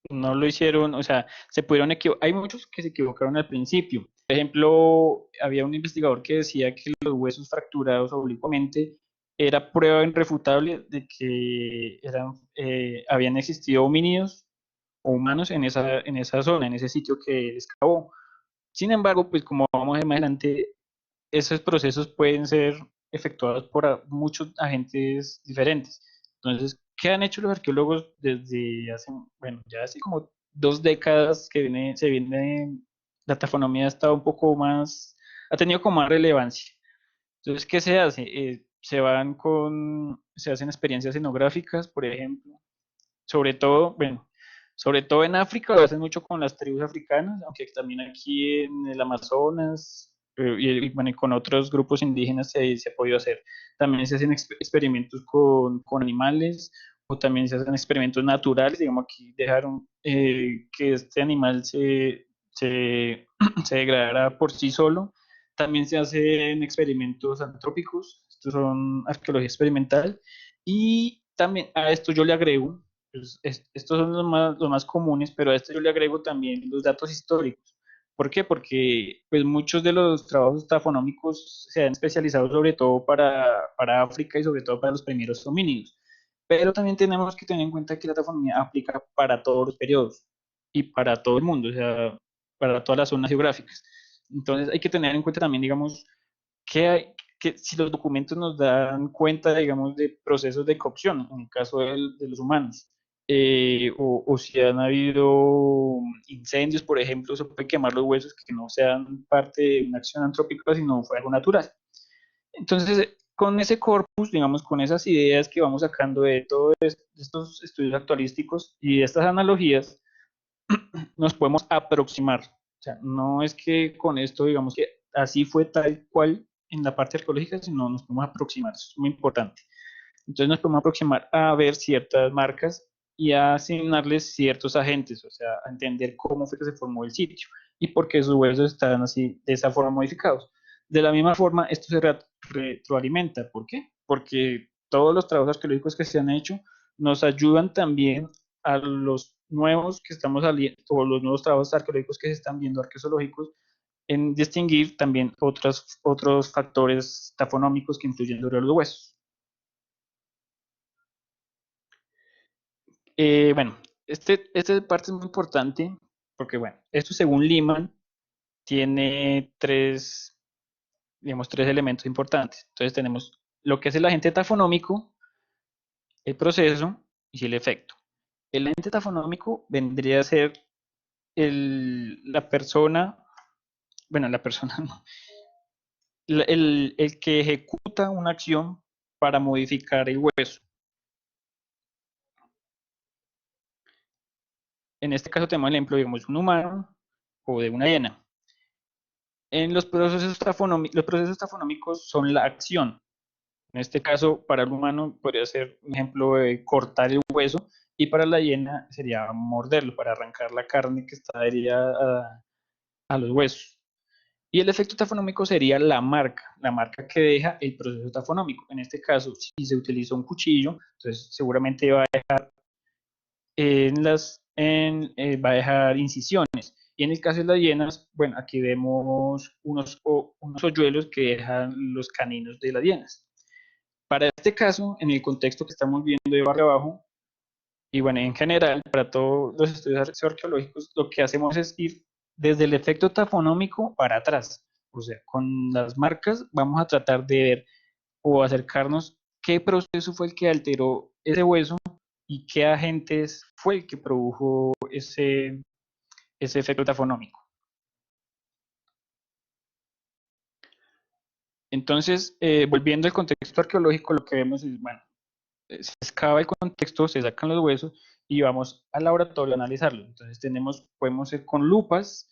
no lo hicieron, o sea, se pudieron equivocar. Hay muchos que se equivocaron al principio. Por ejemplo, había un investigador que decía que los huesos fracturados oblicuamente era prueba irrefutable de que habían existido homínidos o humanos en esa zona, en ese sitio que excavó. Sin embargo, pues como vamos a ver más adelante, esos procesos pueden ser efectuados por muchos agentes diferentes. Entonces, ¿qué han hecho los arqueólogos desde hace, bueno, ya hace como 2 décadas que la tafonomía ha estado un poco más, ha tenido como más relevancia? Entonces, ¿qué se hace? Se hacen experiencias etnográficas, por ejemplo, sobre todo, bueno, sobre todo en África lo hacen mucho con las tribus africanas, aunque también aquí en el Amazonas bueno, y con otros grupos indígenas se ha podido hacer. También se hacen experimentos con animales o también se hacen experimentos naturales, digamos aquí dejaron que este animal se degradara por sí solo. También se hacen experimentos antrópicos, estos son arqueología experimental, y también a esto yo le agrego pues, estos son los más comunes, pero a esto yo le agrego también los datos históricos. ¿Por qué? Porque pues, muchos de los trabajos tafonómicos se han especializado sobre todo para África y sobre todo para los primeros homínidos. Pero también tenemos que tener en cuenta que la tafonomía aplica para todos los periodos y para todo el mundo, o sea, para todas las zonas geográficas. Entonces hay que tener en cuenta también, digamos, que si los documentos nos dan cuenta, digamos, de procesos de cocción, en el caso de los humanos, o si han habido incendios, por ejemplo, se puede quemar los huesos que no sean parte de una acción antrópica, sino fue algo natural. Entonces, con ese corpus, digamos, con esas ideas que vamos sacando de todos estos estudios actualísticos y de estas analogías, nos podemos aproximar. O sea, no es que con esto digamos que así fue tal cual en la parte arqueológica, sino nos podemos aproximar, eso es muy importante. Entonces nos podemos aproximar a ver ciertas marcas y a asignarles ciertos agentes, o sea, a entender cómo fue que se formó el sitio y por qué sus huesos están así, de esa forma modificados. De la misma forma, esto se retroalimenta. ¿Por qué? Porque todos los trabajos arqueológicos que se han hecho nos ayudan también a los nuevos que estamos saliendo, o los nuevos trabajos arqueológicos que se están viendo, arqueológicos, en distinguir también otros factores tafonómicos que influyen sobre los huesos. Bueno, esta parte es muy importante porque, bueno, esto según Liman tiene digamos, tres elementos importantes. Entonces tenemos lo que es el agente tafonómico, el proceso y el efecto. El agente tafonómico vendría a ser la persona, bueno, la persona no, el que ejecuta una acción para modificar el hueso. En este caso tenemos el ejemplo, digamos, un humano o de una hiena. En los procesos tafonómicos son la acción. En este caso, para el humano podría ser un ejemplo de cortar el hueso y para la hiena sería morderlo, para arrancar la carne que está adherida a los huesos. Y el efecto tafonómico sería la marca que deja el proceso tafonómico. En este caso, si se utiliza un cuchillo, entonces seguramente va a dejar en las va a dejar incisiones. Y en el caso de las hienas, bueno, aquí vemos unos hoyuelos que dejan los caninos de las hienas. Para este caso, en el contexto que estamos viendo de barrio abajo, y bueno, en general, para todos los estudios arqueológicos, lo que hacemos es ir desde el efecto tafonómico para atrás. O sea, con las marcas vamos a tratar de ver o acercarnos qué proceso fue el que alteró ese hueso y qué agentes fue el que produjo ese efecto tafonómico. Entonces, volviendo al contexto arqueológico, lo que vemos es, bueno, se excava el contexto, se sacan los huesos y vamos al laboratorio a analizarlos. Entonces podemos ir con lupas,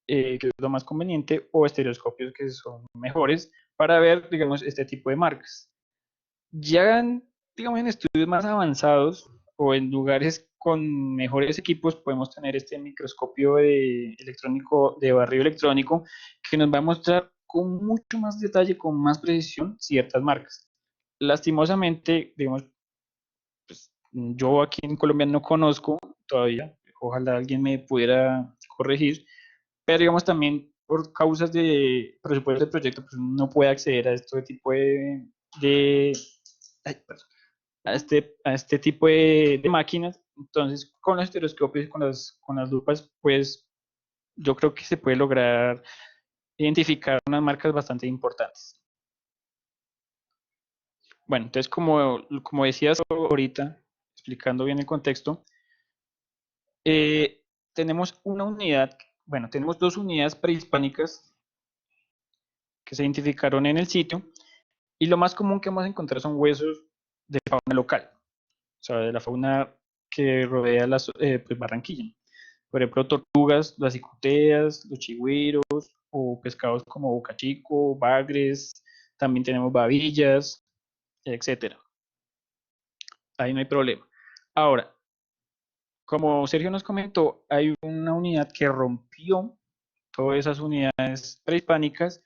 que es lo más conveniente, o estereoscopios que son mejores para ver, digamos, este tipo de marcas. Ya, digamos, en estudios más avanzados o en lugares con mejores equipos podemos tener este microscopio electrónico de barrido electrónico que nos va a mostrar con mucho más detalle, con más precisión ciertas marcas. Lastimosamente, digamos, pues, yo aquí en Colombia no conozco todavía, ojalá alguien me pudiera corregir, pero digamos también por causas de presupuesto del proyecto, pues no puede acceder a este tipo de ay, perdón, a este tipo de máquinas. Entonces, con los estereoscopios y con las lupas, pues yo creo que se puede lograr identificar unas marcas bastante importantes. Bueno, entonces como decías ahorita, explicando bien el contexto, eh, tenemos una unidad, bueno, tenemos dos unidades prehispánicas que se identificaron en el sitio y lo más común que vamos a encontrar son huesos de fauna local, o sea, de la fauna que rodea pues Barranquilla. Por ejemplo, tortugas, las cicuteas, los chigüiros o pescados como bocachico, bagres, también tenemos babillas, etcétera. Ahí no hay problema. Ahora, como Sergio nos comentó, hay una unidad que rompió todas esas unidades prehispánicas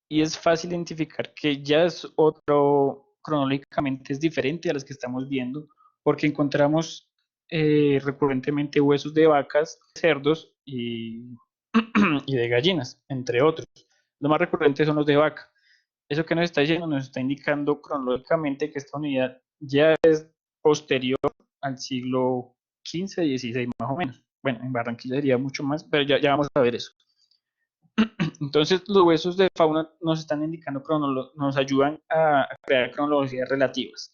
y es fácil identificar que ya es otro, cronológicamente es diferente a las que estamos viendo, porque encontramos recurrentemente huesos de vacas, cerdos y de gallinas, entre otros. Los más recurrentes son los de vaca. Eso que nos está diciendo nos está indicando cronológicamente que esta unidad ya es posterior al siglo XV, XVI más o menos. Bueno, en Barranquilla sería mucho más, pero ya vamos a ver eso. Entonces, los huesos de fauna nos están indicando, nos ayudan a crear cronologías relativas.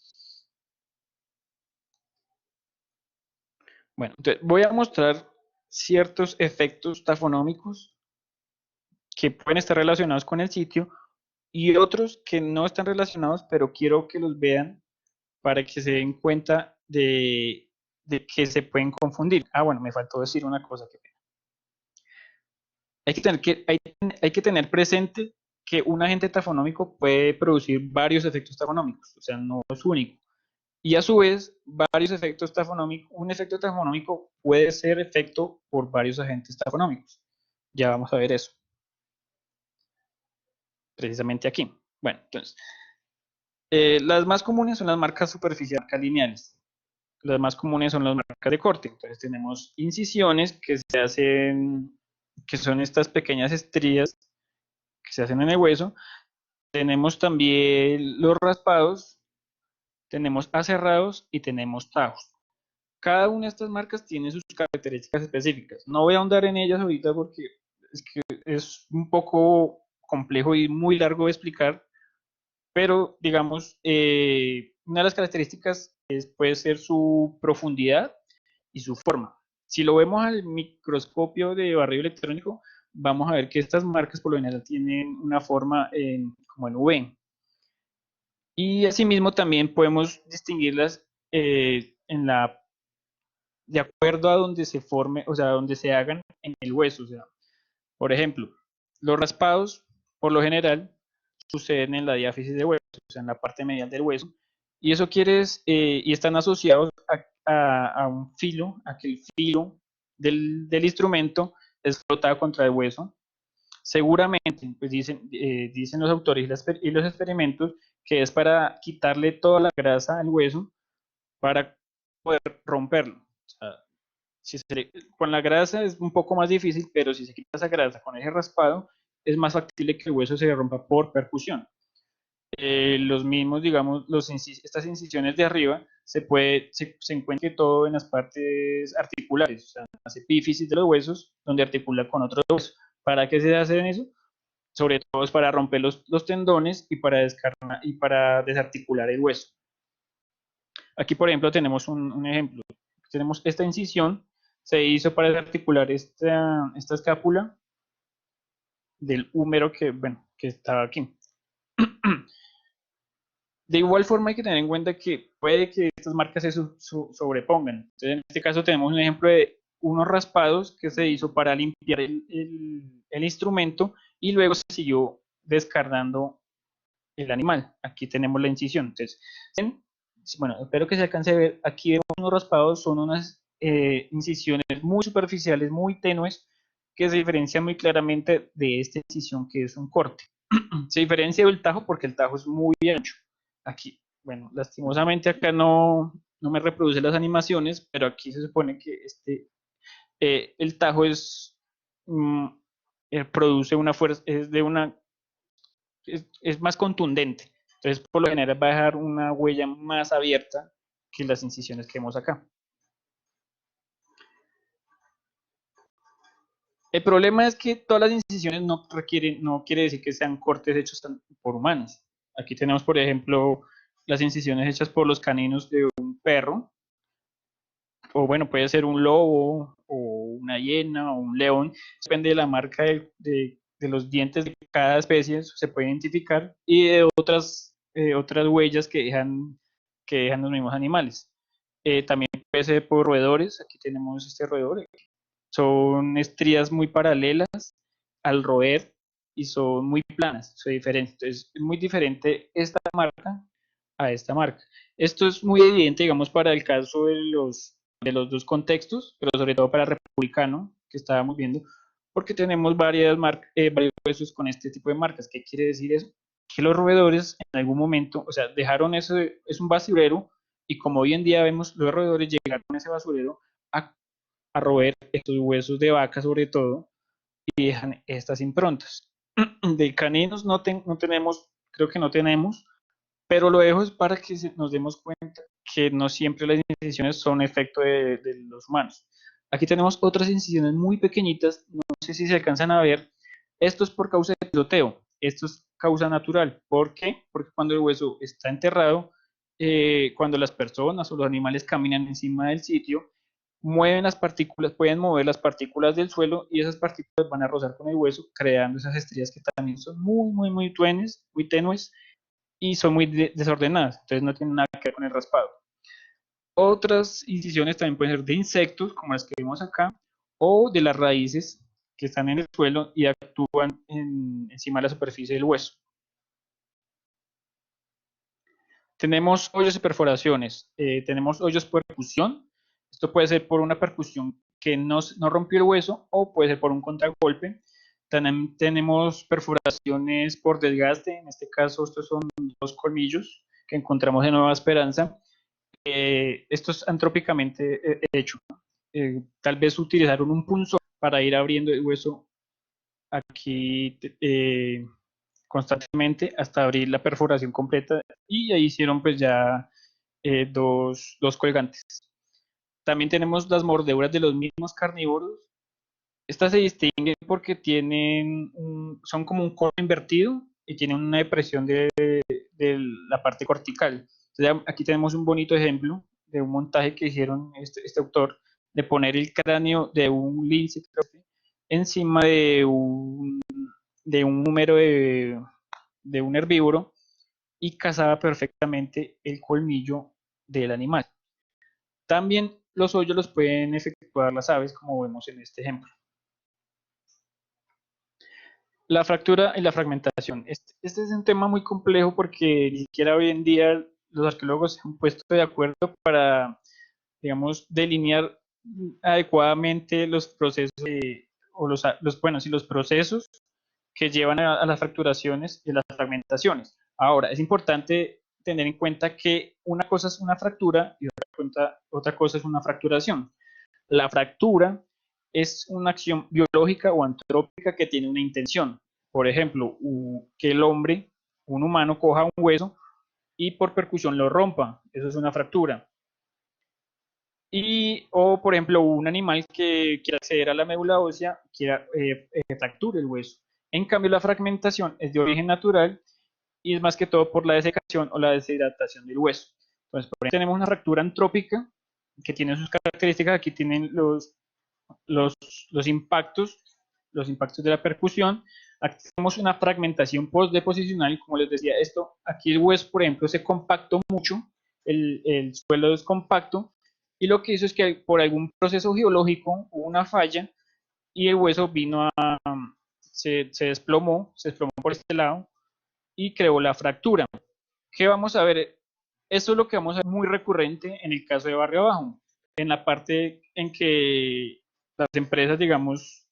Bueno, entonces voy a mostrar ciertos efectos tafonómicos que pueden estar relacionados con el sitio y otros que no están relacionados, pero quiero que los vean para que se den cuenta de que se pueden confundir. Ah, bueno, me faltó decir una cosa. Hay que tener presente que un agente tafonómico puede producir varios efectos tafonómicos, o sea, no es único. Y a su vez, varios efectos tafonómicos, un efecto tafonómico puede ser efecto por varios agentes tafonómicos. Ya vamos a ver eso, precisamente aquí. Bueno, entonces, las más comunes son las marcas superficiales, marcas lineales. Las más comunes son las marcas de corte. Entonces tenemos incisiones que se hacen, que son estas pequeñas estrías que se hacen en el hueso. Tenemos también los raspados, tenemos aserrados y tenemos tajos. Cada una de estas marcas tiene sus características específicas. No voy a ahondar en ellas ahorita porque es un poco complejo y muy largo de explicar, pero digamos, una de las características puede ser su profundidad y su forma. Si lo vemos al microscopio de barrido electrónico, vamos a ver que estas marcas por lo general tienen una forma como en V. Y asimismo también podemos distinguirlas de acuerdo a donde se forme, o sea, donde se hagan en el hueso. O sea, por ejemplo, los raspados, por lo general, suceden en la diáfisis del hueso, o sea, en la parte medial del hueso, y eso y están asociados a un filo, a que el filo del instrumento es frotado contra el hueso. Seguramente, pues dicen los autores y los experimentos, que es para quitarle toda la grasa al hueso para poder romperlo. O sea, Con la grasa es un poco más difícil, pero si se quita esa grasa con ese raspado, es más factible que el hueso se rompa por percusión. Los mismos, digamos, estas incisiones de arriba se encuentra todo en las partes articulares, o sea, en las epífisis de los huesos, donde articula con otros huesos. ¿Para qué se hace eso? Sobre todo es para romper los tendones y y para desarticular el hueso. Aquí, por ejemplo, tenemos un ejemplo. Tenemos esta incisión, se hizo para desarticular esta escápula del húmero que estaba aquí. De igual forma hay que tener en cuenta que puede que estas marcas se sobrepongan. Entonces, en este caso tenemos un ejemplo de unos raspados que se hizo para limpiar el instrumento y luego se siguió descarnando el animal. Aquí tenemos la incisión. Entonces, bueno, espero que se alcance a ver. Aquí vemos unos raspados, son unas incisiones muy superficiales, muy tenues, que se diferencian muy claramente de esta incisión que es un corte. Se diferencia del tajo porque el tajo es muy ancho. Aquí, bueno, lastimosamente acá no me reproduce las animaciones, pero aquí se supone que el tajo mm, produce una fuerza, es más contundente. Entonces, por lo general va a dejar una huella más abierta que las incisiones que vemos acá. El problema es que todas las incisiones no quiere decir que sean cortes hechos por humanos. Aquí tenemos, por ejemplo, las incisiones hechas por los caninos de un perro, o bueno, puede ser un lobo, o una hiena, o un león, depende de la marca de los dientes de cada especie, se puede identificar, y de otras huellas que dejan los mismos animales. También puede ser por roedores, aquí tenemos este roedor, son estrías muy paralelas al roer y son muy planas, son diferentes. Entonces, es muy diferente esta marca a esta marca. Esto es muy evidente, digamos, para el caso de los dos contextos, pero sobre todo para el republicano, que estábamos viendo, porque tenemos varios huesos con este tipo de marcas. ¿Qué quiere decir eso? Que los roedores en algún momento, o sea, dejaron eso, es un basurero, y como hoy en día vemos, los roedores llegaron a ese basurero a roer estos huesos de vaca sobre todo y dejan estas improntas. De caninos no tenemos, creo que no tenemos, pero lo dejo es para que nos demos cuenta que no siempre las incisiones son efecto de los humanos. Aquí tenemos otras incisiones muy pequeñitas, no sé si se alcanzan a ver. Esto es por causa de piloteo, esto es causa natural. ¿Por qué? Porque cuando el hueso está enterrado, cuando las personas o los animales caminan encima del sitio, mueven las partículas, pueden mover las partículas del suelo y esas partículas van a rozar con el hueso, creando esas estrías que también son muy, muy, muy tenues y son muy desordenadas, entonces no tienen nada que ver con el raspado. Otras incisiones también pueden ser de insectos, como las que vemos acá, o de las raíces que están en el suelo y actúan encima de la superficie del hueso. Tenemos hoyos y perforaciones. Tenemos hoyos por percusión. Esto puede ser por una percusión que no rompió el hueso o puede ser por un contragolpe. También tenemos perforaciones por desgaste. En este caso, estos son dos colmillos que encontramos en Nueva Esperanza. Esto es antrópicamente hecho. Tal vez utilizaron un punzón para ir abriendo el hueso aquí constantemente hasta abrir la perforación completa y ahí hicieron pues ya dos colgantes. También tenemos las mordeduras de los mismos carnívoros. Estas se distinguen porque son como un cono invertido y tienen una depresión de la parte cortical. Entonces, aquí tenemos un bonito ejemplo de un montaje que hicieron este autor de poner el cráneo de un lince encima de un número de un herbívoro y cazaba perfectamente el colmillo del animal. También los hoyos los pueden efectuar las aves, como vemos en este ejemplo. La fractura y la fragmentación. Este es un tema muy complejo porque ni siquiera hoy en día los arqueólogos se han puesto de acuerdo para, digamos, delinear adecuadamente los procesos o los procesos que llevan a las fracturaciones y las fragmentaciones. Ahora, es importante tener en cuenta que una cosa es una fractura y otra cosa es una fracturación. La fractura es una acción biológica o antrópica que tiene una intención. Por ejemplo, que el hombre, un humano, coja un hueso y por percusión lo rompa. Eso es una fractura. O, por ejemplo, un animal que quiera acceder a la médula ósea, quiera fracture el hueso. En cambio, la fragmentación es de origen natural y es más que todo por la desecación o la deshidratación del hueso. Entonces, por ejemplo, tenemos una fractura antrópica que tiene sus características. Aquí tienen los, los impactos, los impactos de la percusión. Aquí tenemos una fragmentación postdeposicional, como les decía, esto, aquí el hueso, por ejemplo, se compactó mucho, el suelo es compacto, y lo que hizo es que por algún proceso geológico hubo una falla y el hueso vino a, se desplomó por este lado y creó la fractura. ¿Qué vamos a ver? Esto es lo que vamos a ver muy recurrente en el caso de Barrio Abajo, en la parte en que las empresas, digamos,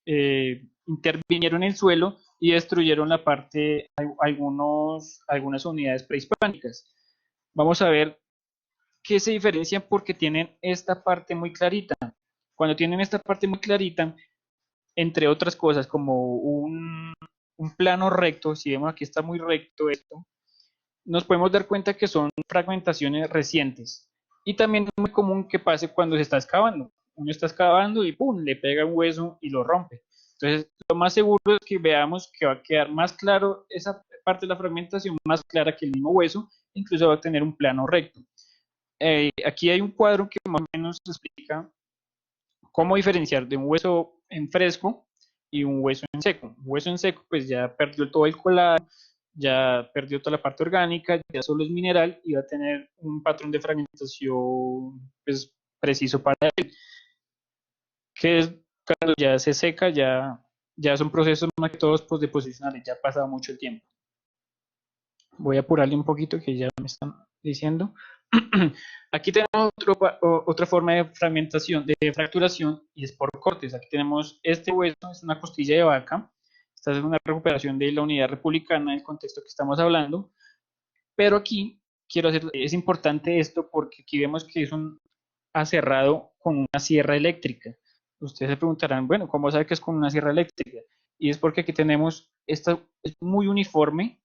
intervinieron en el suelo y destruyeron la parte, algunas unidades prehispánicas. Vamos a ver qué se diferencian porque tienen esta parte muy clarita. Cuando tienen esta parte muy clarita, entre otras cosas, como un plano recto, si vemos aquí está muy recto esto, nos podemos dar cuenta que son fragmentaciones recientes. Y también es muy común que pase cuando se está excavando. Uno está excavando y ¡pum!, le pega un hueso y lo rompe. Entonces, lo más seguro es que veamos que va a quedar más claro esa parte de la fragmentación, más clara que el mismo hueso, incluso va a tener un plano recto. Aquí hay un cuadro que más o menos explica cómo diferenciar de un hueso en fresco y un hueso en seco. Un hueso en seco pues ya perdió todo el colágeno, ya perdió toda la parte orgánica, ya solo es mineral y va a tener un patrón de fragmentación pues, preciso para él, que es cuando ya se seca, ya son procesos más que todos pues, deposicionales, ya ha pasado mucho el tiempo. Voy a apurarle un poquito que ya me están diciendo. Aquí tenemos otra forma de fragmentación, de fracturación, y es por cortes. Aquí tenemos este hueso, es una costilla de vaca. Esta es una recuperación de la unidad republicana del contexto que estamos hablando. Pero aquí es importante esto porque aquí vemos que es un aserrado con una sierra eléctrica. Ustedes se preguntarán, bueno, ¿cómo sabe que es con una sierra eléctrica? Y es porque aquí tenemos, esta es muy uniforme.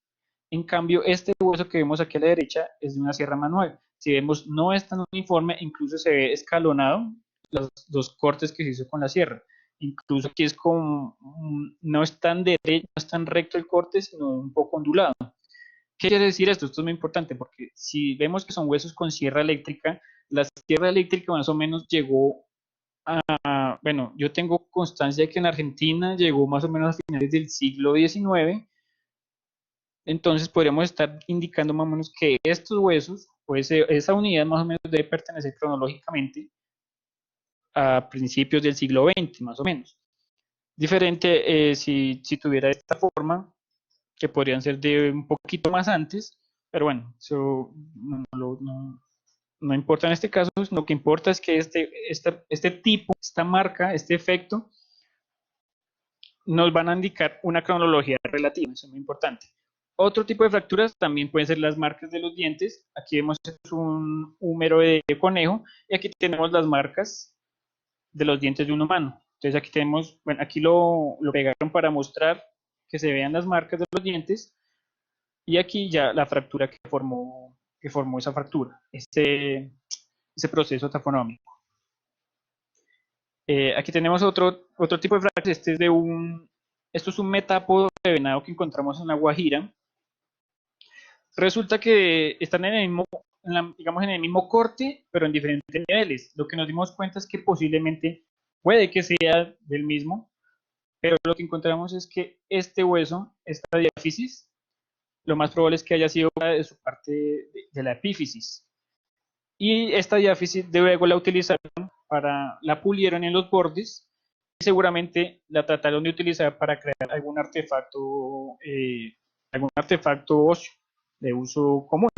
En cambio, este hueso que vemos aquí a la derecha es de una sierra manual. Si vemos, no es tan uniforme, incluso se ve escalonado los cortes que se hizo con la sierra. Incluso aquí es como, no es tan derecho, no es tan recto el corte, sino un poco ondulado. ¿Qué quiere decir esto? Esto es muy importante porque si vemos que son huesos con sierra eléctrica, la sierra eléctrica más o menos llegó bueno, yo tengo constancia de que en Argentina llegó más o menos a finales del siglo XIX. Entonces podríamos estar indicando más o menos que estos huesos, pues esa unidad más o menos debe pertenecer cronológicamente a principios del siglo XX, más o menos. Diferente si tuviera esta forma, que podrían ser de un poquito más antes, pero bueno, eso no importa en este caso, lo que importa es que este tipo, esta marca, este efecto, nos van a indicar una cronología relativa, eso es muy importante. Otro tipo de fracturas también pueden ser las marcas de los dientes. Aquí vemos un húmero de conejo y aquí tenemos las marcas de los dientes de un humano. Entonces aquí tenemos, bueno, aquí lo pegaron para mostrar que se vean las marcas de los dientes y aquí ya la fractura que formó esa fractura, ese proceso tafonómico. Aquí tenemos otro tipo de fracturas. Esto es un metápodo de venado que encontramos en La Guajira. Resulta que están en el mismo, digamos, en el mismo corte, pero en diferentes niveles. Lo que nos dimos cuenta es que posiblemente puede que sea del mismo, pero lo que encontramos es que este hueso, esta diáfisis, lo más probable es que haya sido de su parte de la epífisis. Y esta diáfisis luego la utilizaron la pulieron en los bordes y seguramente la trataron de utilizar para crear algún artefacto óseo de uso común.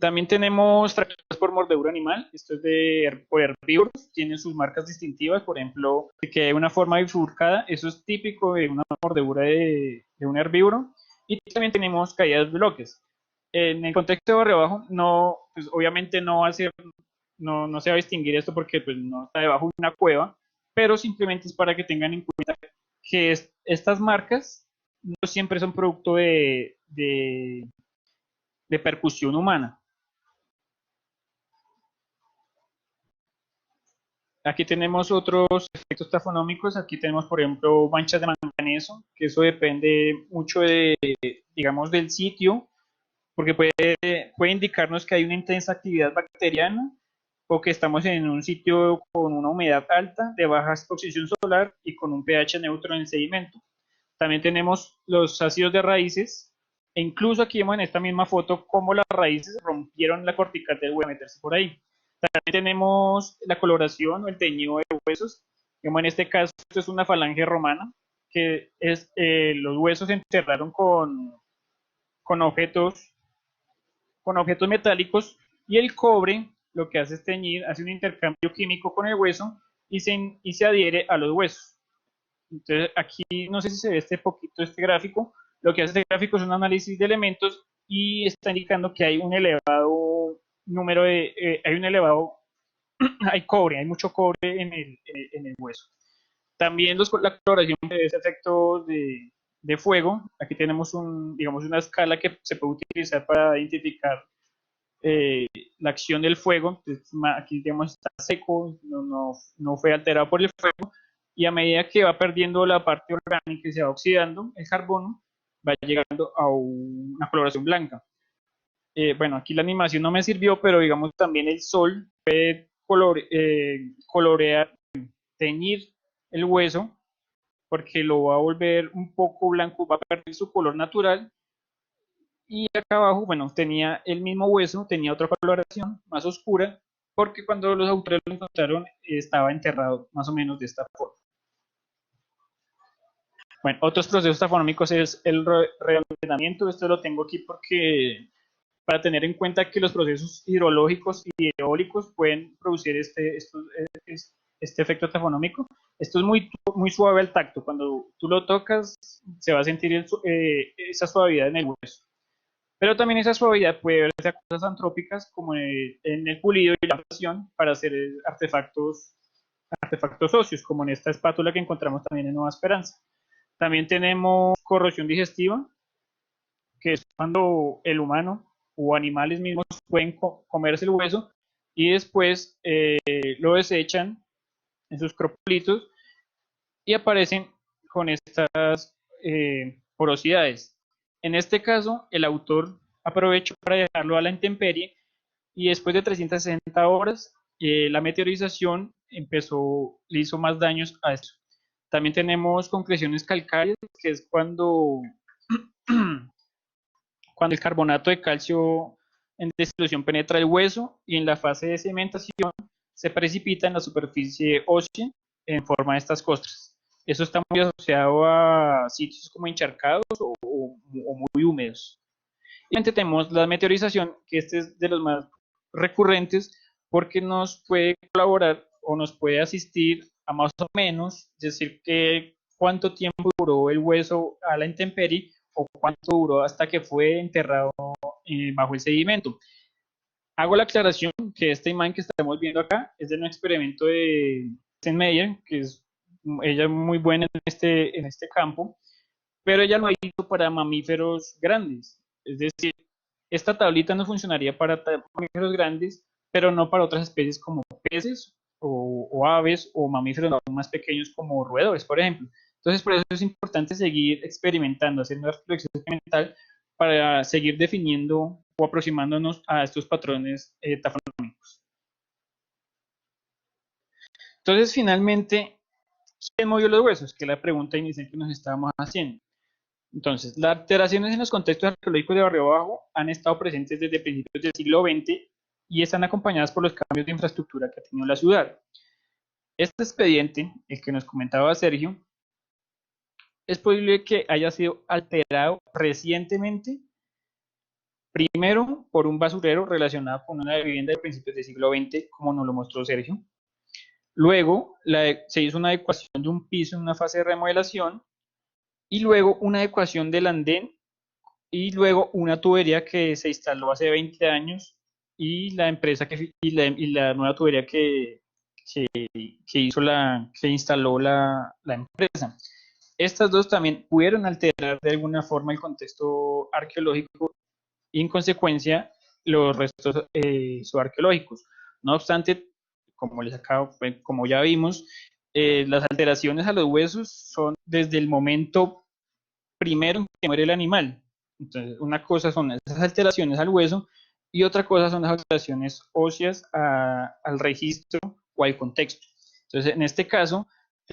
También tenemos fracturas por mordedura animal. Esto es por herbívoros, tienen sus marcas distintivas, por ejemplo, que hay una forma bifurcada, eso es típico de una mordedura de un herbívoro. Y también tenemos caídas de bloques. En el contexto de barrio abajo, no, pues obviamente no va a ser no se va a distinguir esto porque pues, no está debajo de una cueva, pero simplemente es para que tengan en cuenta que estas marcas no siempre son producto de percusión humana. Aquí tenemos otros efectos tafonómicos. Aquí tenemos, por ejemplo, manchas de manganeso, que eso depende mucho digamos, del sitio, porque puede indicarnos que hay una intensa actividad bacteriana o que estamos en un sitio con una humedad alta, de baja exposición solar y con un pH neutro en el sedimento. También tenemos los ácidos de raíces, e incluso aquí vemos en esta misma foto cómo las raíces rompieron la cortical del hueso a meterse por ahí. También tenemos la coloración o el teñido de huesos. Como en este caso, esto es una falange romana, que es los huesos se enterraron con objetos metálicos, y el cobre lo que hace es teñir, hace un intercambio químico con el hueso y se adhiere a los huesos. Entonces aquí no sé si se ve este gráfico. Lo que hace este gráfico es un análisis de elementos y está indicando que hay un elevado número hay cobre, hay mucho cobre en el hueso. También la coloración de ese efecto de fuego. Aquí tenemos digamos, una escala que se puede utilizar para identificar la acción del fuego. Entonces, aquí digamos está seco, no fue alterado por el fuego, y a medida que va perdiendo la parte orgánica y se va oxidando el carbono, va llegando a una coloración blanca. Bueno, aquí la animación no me sirvió, pero digamos también el sol puede colorear, teñir el hueso, porque lo va a volver un poco blanco, va a perder su color natural. Y acá abajo, bueno, tenía el mismo hueso, tenía otra coloración más oscura, porque cuando los autores lo encontraron estaba enterrado más o menos de esta forma. Bueno, otros procesos tafonómicos es el reordenamiento. Esto lo tengo aquí porque para tener en cuenta que los procesos hidrológicos y eólicos pueden producir este efecto tafonómico. Esto es muy suave al tacto. Cuando tú lo tocas, se va a sentir esa suavidad en el hueso. Pero también esa suavidad puede verse a cosas antrópicas como en el pulido y la presión para hacer artefactos óseos, como en esta espátula que encontramos también en Nueva Esperanza. También tenemos corrosión digestiva, que es cuando el humano o animales mismos pueden comerse el hueso y después lo desechan en sus cropolitos y aparecen con estas porosidades. En este caso, el autor aprovechó para dejarlo a la intemperie y después de 360 horas, la meteorización le hizo más daños a esto. También tenemos concreciones calcáreas, que es cuando el carbonato de calcio en disolución penetra el hueso y en la fase de cementación se precipita en la superficie ósea en forma de estas costras. Eso está muy asociado a sitios como encharcados o muy húmedos. Y tenemos la meteorización, que este es de los más recurrentes porque nos puede colaborar o nos puede asistir a más o menos decir que cuánto tiempo duró el hueso a la intemperie o cuánto duró hasta que fue enterrado bajo el sedimento. Hago la aclaración que esta imagen que estamos viendo acá es de un experimento de Steinmeier, que ella es muy buena en este campo, pero ella lo hizo para mamíferos grandes. Es decir, esta tablita no funcionaría para mamíferos grandes, pero no para otras especies como peces o aves o mamíferos más pequeños como roedores, por ejemplo. Entonces, por eso es importante seguir experimentando, haciendo reflexión experimental para seguir definiendo o aproximándonos a estos patrones tafonómicos. Entonces, finalmente, ¿quién movió los huesos? Que es la pregunta inicial que nos estábamos haciendo. Entonces, las alteraciones en los contextos arqueológicos de Barrio Bajo han estado presentes desde principios del siglo XX y están acompañadas por los cambios de infraestructura que ha tenido la ciudad. Este expediente, el que nos comentaba Sergio, es posible que haya sido alterado recientemente, primero por un basurero relacionado con una vivienda de principios del siglo XX, como nos lo mostró Sergio. Luego se hizo una adecuación de un piso en una fase de remodelación y luego una adecuación del andén y luego una tubería que se instaló hace 20 años y la empresa y la nueva tubería que instaló la empresa. Estas dos también pudieron alterar de alguna forma el contexto arqueológico y en consecuencia los restos zooarqueológicos. No obstante, como ya vimos, las alteraciones a los huesos son desde el momento primero en que muere el animal. Entonces, una cosa son esas alteraciones al hueso y otra cosa son las alteraciones óseas al registro o al contexto. Entonces, en este caso,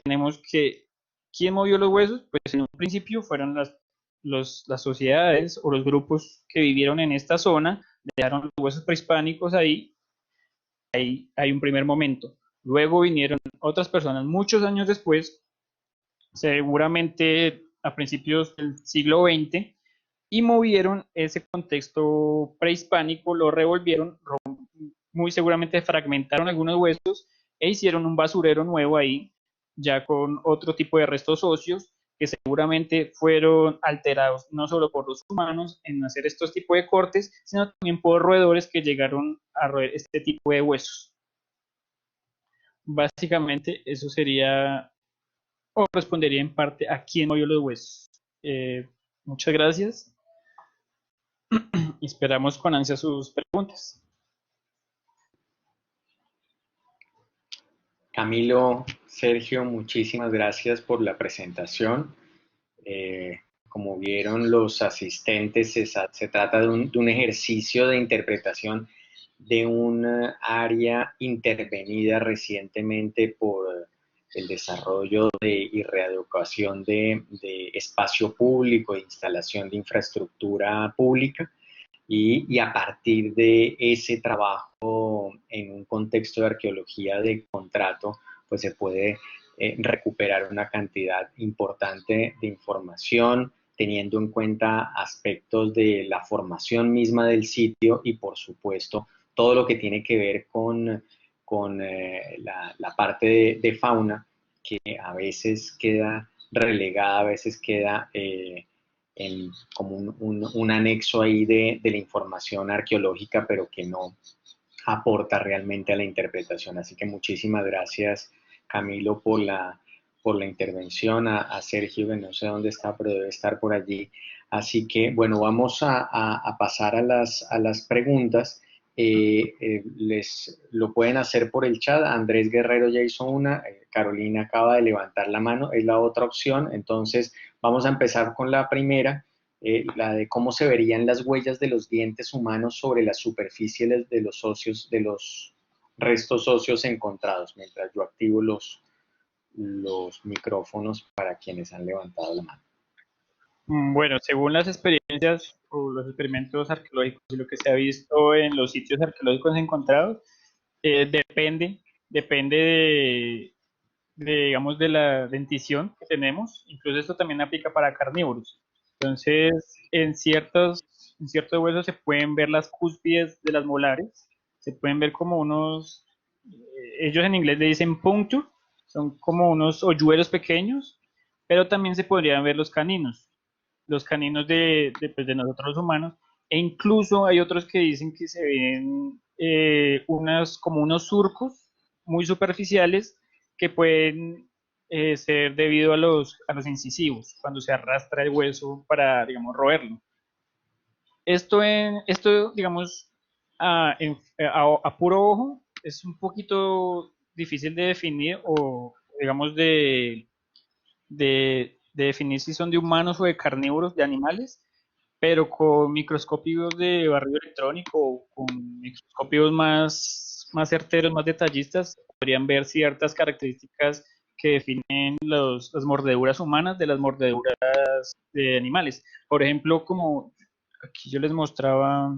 tenemos que ¿quién movió los huesos? Pues en un principio fueron las sociedades o los grupos que vivieron en esta zona, dejaron los huesos prehispánicos ahí, hay un primer momento. Luego vinieron otras personas muchos años después, seguramente a principios del siglo XX, y movieron ese contexto prehispánico, lo revolvieron, muy seguramente fragmentaron algunos huesos e hicieron un basurero nuevo ahí, ya con otro tipo de restos óseos que seguramente fueron alterados no solo por los humanos en hacer estos tipos de cortes, sino también por roedores que llegaron a roer este tipo de huesos. Básicamente eso sería, o respondería en parte a quién movió los huesos. Muchas gracias y esperamos con ansia sus preguntas. Camilo, Sergio, muchísimas gracias por la presentación. Como vieron los asistentes, se trata de un ejercicio de interpretación de un área intervenida recientemente por el desarrollo y readecuación de espacio público, de instalación de infraestructura pública, y a partir de ese trabajo en un contexto de arqueología de contrato, pues se puede recuperar una cantidad importante de información, teniendo en cuenta aspectos de la formación misma del sitio y, por supuesto, todo lo que tiene que ver con la parte de fauna, que a veces queda relegada, a veces queda como un anexo ahí de la información arqueológica, pero que no aporta realmente a la interpretación. Así que muchísimas gracias, Camilo, por la intervención, a Sergio, que no sé dónde está, pero debe estar por allí. Así que, bueno, vamos a pasar a las preguntas. Les lo pueden hacer por el chat. Andrés Guerrero ya hizo una, Carolina acaba de levantar la mano, es la otra opción. Entonces, vamos a empezar con la primera, la de cómo se verían las huellas de los dientes humanos sobre la superficie de los óseos, de los restos óseos encontrados, mientras yo activo los micrófonos para quienes han levantado la mano. Bueno, según las experiencias o los experimentos arqueológicos y lo que se ha visto en los sitios arqueológicos encontrados, depende digamos, de la dentición que tenemos. Incluso esto también aplica para carnívoros. Entonces, en ciertos huesos se pueden ver las cúspides de las molares, se pueden ver como unos, ellos en inglés le dicen puncture, son como unos hoyuelos pequeños, pero también se podrían ver los caninos pues, de nosotros los humanos, e incluso hay otros que dicen que se ven como unos surcos muy superficiales que pueden ser debido a a los incisivos, cuando se arrastra el hueso para, digamos, roerlo. Esto digamos, a puro ojo es un poquito difícil de definir o, digamos, de definir si son de humanos o de carnívoros, de animales, pero con microscopios de barrido electrónico o con microscopios más certeros, más detallistas, podrían ver ciertas características que definen las mordeduras humanas de las mordeduras de animales. Por ejemplo, como aquí yo les mostraba,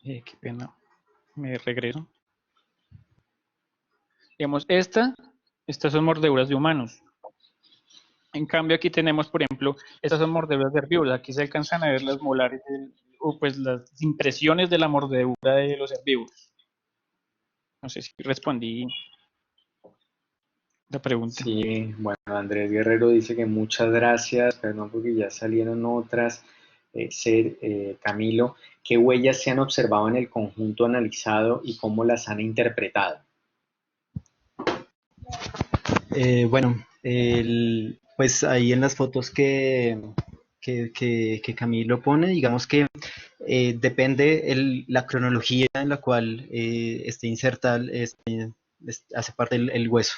qué pena, me regreso. Digamos, estas son mordeduras de humanos. En cambio, aquí tenemos, por ejemplo, estas son mordeduras de herbívoros. Aquí se alcanzan a ver las molares, o pues las impresiones de la mordedura de los herbívoros. No sé si respondí la pregunta. Sí, bueno, Andrés Guerrero dice que muchas gracias, perdón porque ya salieron otras. Camilo, ¿qué huellas se han observado en el conjunto analizado y cómo las han interpretado? Bueno, pues ahí en las fotos que Camilo pone, digamos que depende la cronología en la cual esté inserta, hace parte el hueso.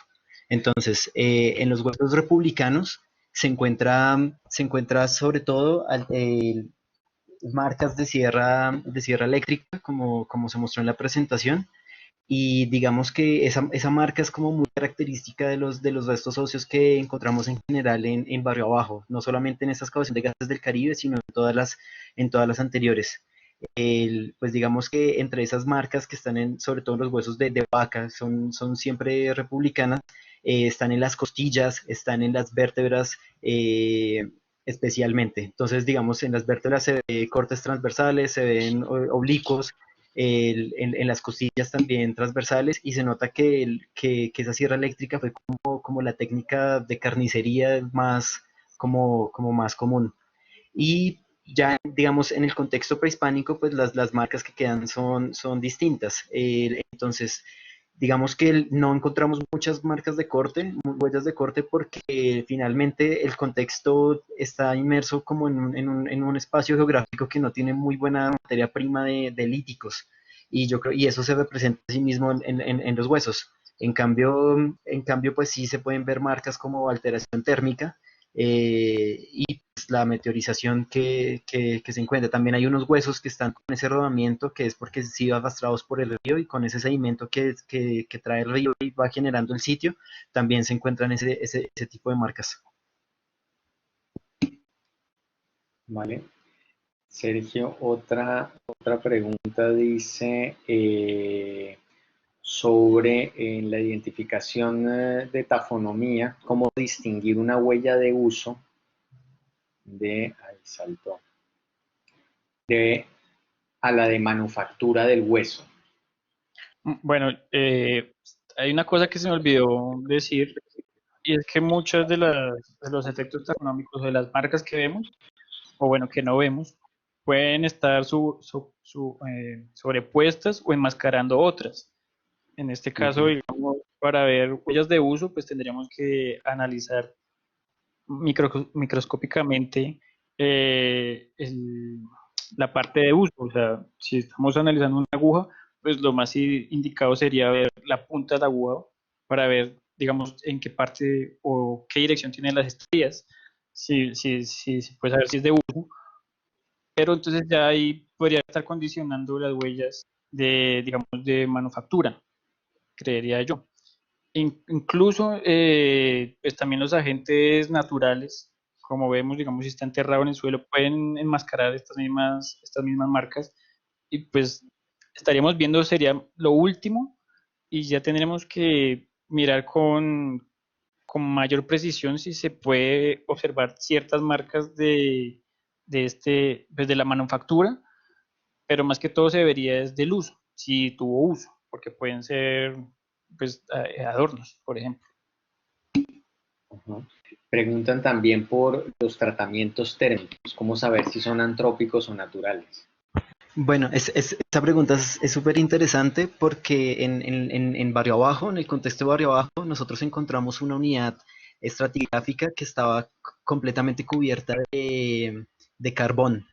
Entonces, en los huesos republicanos se encuentra sobre todo marcas de sierra eléctrica, como se mostró en la presentación, y digamos que esa marca es como muy característica de los restos óseos que encontramos en general en Barrio Abajo, no solamente en esta excavación de gases del Caribe, sino en todas las anteriores. Pues digamos que entre esas marcas que están sobre todo en los huesos de vaca, son siempre republicanas, están en las costillas, están en las vértebras especialmente. Entonces, digamos, en las vértebras se ven cortes transversales, se ven oblicuos, en las costillas también transversales, y se nota que esa sierra eléctrica fue como la técnica de carnicería más, como más común. Y ya, digamos, en el contexto prehispánico, pues las marcas que quedan son distintas. Entonces, digamos que no encontramos muchas marcas de corte, huellas de corte, porque finalmente el contexto está inmerso como en un espacio geográfico que no tiene muy buena materia prima de líticos. Y yo creo, y eso se representa a sí mismo en los huesos. En cambio, pues sí se pueden ver marcas como alteración térmica, y la meteorización que se encuentra. También hay unos huesos que están con ese rodamiento, que es porque han sido arrastrados por el río, y con ese sedimento que trae el río y va generando el sitio, también se encuentran ese tipo de marcas. ¿Vale? Sergio, otra pregunta dice sobre la identificación de tafonomía, cómo distinguir una huella de uso ahí saltó, de, a la de manufactura del hueso. Bueno, hay una cosa que se me olvidó decir, y es que muchos de los efectos taxonómicos de las marcas que vemos, o bueno, que no vemos, pueden estar sobrepuestas o enmascarando otras. En este caso, Ujú. digamos, para ver huellas de uso, pues tendríamos que analizar microscópicamente la parte de uso. O sea, si estamos analizando una aguja, pues lo más indicado sería ver la punta de la aguja para ver, digamos, en qué parte o qué dirección tienen las estrías. Si puede saber si es de uso, pero entonces ya ahí podría estar condicionando las huellas de, digamos, de manufactura, creería yo. Incluso, pues también los agentes naturales, como vemos, digamos, si está enterrado en el suelo, pueden enmascarar estas mismas marcas, y pues estaríamos viendo, sería lo último, y ya tendremos que mirar con mayor precisión si se puede observar ciertas marcas pues de la manufactura, pero más que todo se vería desde el uso, si tuvo uso, porque pueden ser pues adornos, por ejemplo. Ujú. Preguntan también por los tratamientos térmicos, cómo saber si son antrópicos o naturales. Bueno, esta pregunta es súper interesante porque en Barrio Abajo, en el contexto de Barrio Abajo, nosotros encontramos una unidad estratigráfica que estaba completamente cubierta de carbón.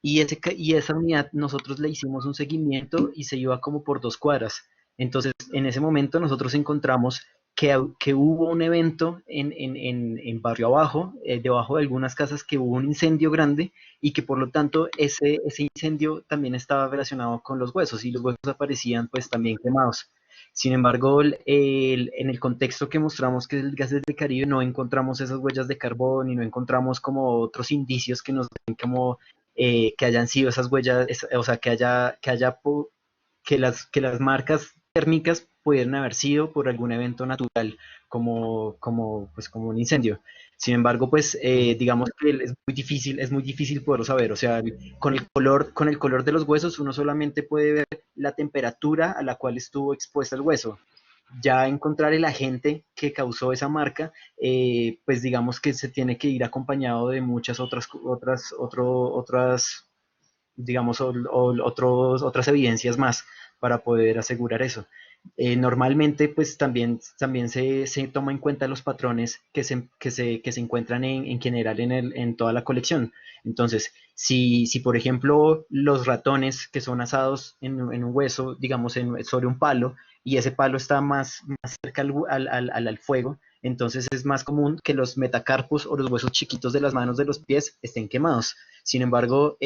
Y esa unidad nosotros le hicimos un seguimiento y se iba como por 2 cuadras. Entonces, en ese momento nosotros encontramos que hubo un evento en Barrio Abajo, debajo de algunas casas, que hubo un incendio grande, y que por lo tanto ese incendio también estaba relacionado con los huesos, y los huesos aparecían pues también quemados. Sin embargo, en el contexto que mostramos, que es el gases del Caribe, no encontramos esas huellas de carbón y no encontramos como otros indicios que nos den como que hayan sido esas huellas, o sea, que las marcas térmicas pudieran haber sido por algún evento natural, como un incendio. Sin embargo, pues digamos que es muy difícil poderlo saber. O sea, con el color de los huesos uno solamente puede ver la temperatura a la cual estuvo expuesta el hueso. ya encontrar el agente que causó esa marca, pues digamos que se tiene que ir acompañado de muchas otras digamos, otras evidencias más para poder asegurar eso. Normalmente, pues también se toma en cuenta los patrones que se encuentran en general en toda la colección. Entonces, si por ejemplo los ratones que son asados en un hueso, digamos, sobre un palo, y ese palo está más cerca al fuego, entonces es más común que los metacarpos o los huesos chiquitos de las manos de los pies estén quemados. Sin embargo,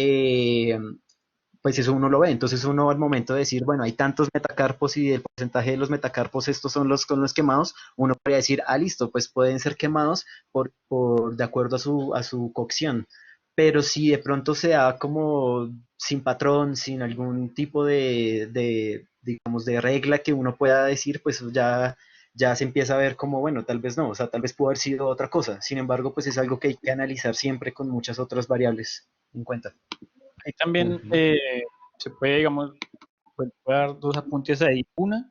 pues eso uno lo ve. Entonces uno al momento de decir, bueno, hay tantos metacarpos y el porcentaje de los metacarpos estos son los quemados, uno podría decir, ah, listo, pues pueden ser quemados de acuerdo a su cocción. Pero si de pronto se da como sin patrón, sin algún tipo digamos, de regla que uno pueda decir, pues ya se empieza a ver como, bueno, tal vez no, o sea, tal vez pudo haber sido otra cosa. Sin embargo, pues es algo que hay que analizar siempre con muchas otras variables en cuenta. Ahí también Ujú. se puede, digamos, puede dar dos apuntes ahí. Una,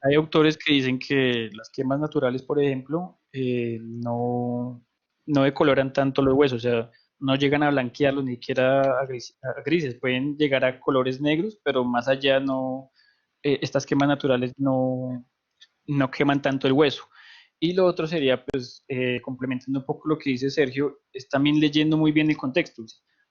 hay autores que dicen que las quemas naturales, por ejemplo, no decoloran tanto los huesos, o sea, no llegan a blanquearlos ni siquiera a grises, pueden llegar a colores negros, pero más allá no, estas quemas naturales no queman tanto el hueso. Y lo otro sería, pues, complementando un poco lo que dice Sergio, es también leyendo muy bien el contexto.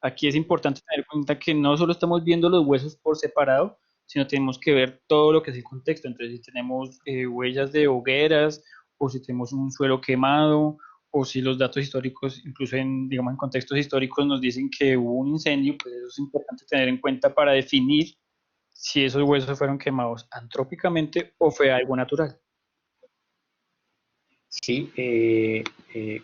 Aquí es importante tener en cuenta que no solo estamos viendo los huesos por separado, sino tenemos que ver todo lo que es el contexto. Entonces, si tenemos huellas de hogueras, o si tenemos un suelo quemado, o si los datos históricos, incluso digamos, en contextos históricos, nos dicen que hubo un incendio, pues eso es importante tener en cuenta para definir si esos huesos fueron quemados antrópicamente o fue algo natural. Sí,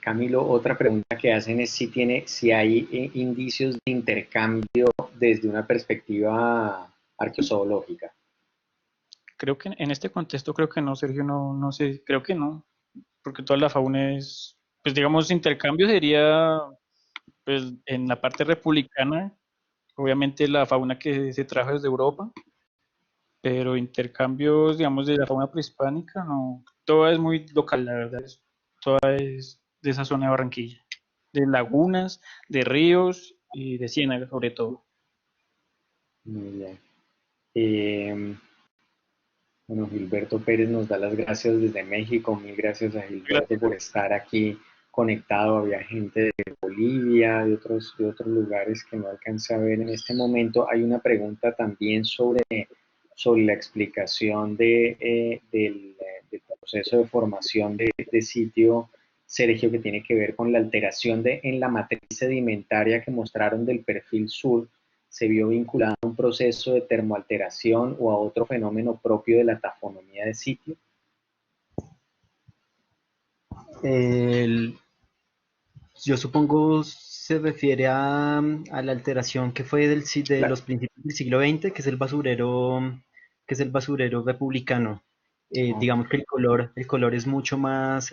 Camilo, otra pregunta que hacen es si hay indicios de intercambio desde una perspectiva arqueozoológica. Creo que en este contexto creo que no, Sergio, no sé, creo que no, porque toda la fauna es, pues digamos, intercambio sería, pues en la parte republicana, obviamente la fauna que se trajo desde Europa, pero intercambios, digamos, de la fauna prehispánica, no, toda es muy local, la verdad, toda es de esa zona de Barranquilla, de lagunas, de ríos y de ciénagas sobre todo. Muy bien. Eh, bueno, Gilberto Pérez nos da las gracias desde México. Mil gracias a Gilberto por Gracias. estar aquí conectado. Había gente de Bolivia, de otros lugares que no alcancé a ver en este momento. Hay una pregunta también sobre la explicación del proceso de formación de sitio, Sergio, que tiene que ver con la alteración en la matriz sedimentaria que mostraron del perfil sur, se vio vinculado a un proceso de termoalteración o a otro fenómeno propio de la tafonomía de sitio. El, yo supongo se refiere a la alteración que fue de La, los principios del siglo XX, que es el basurero republicano. Digamos que el color es mucho más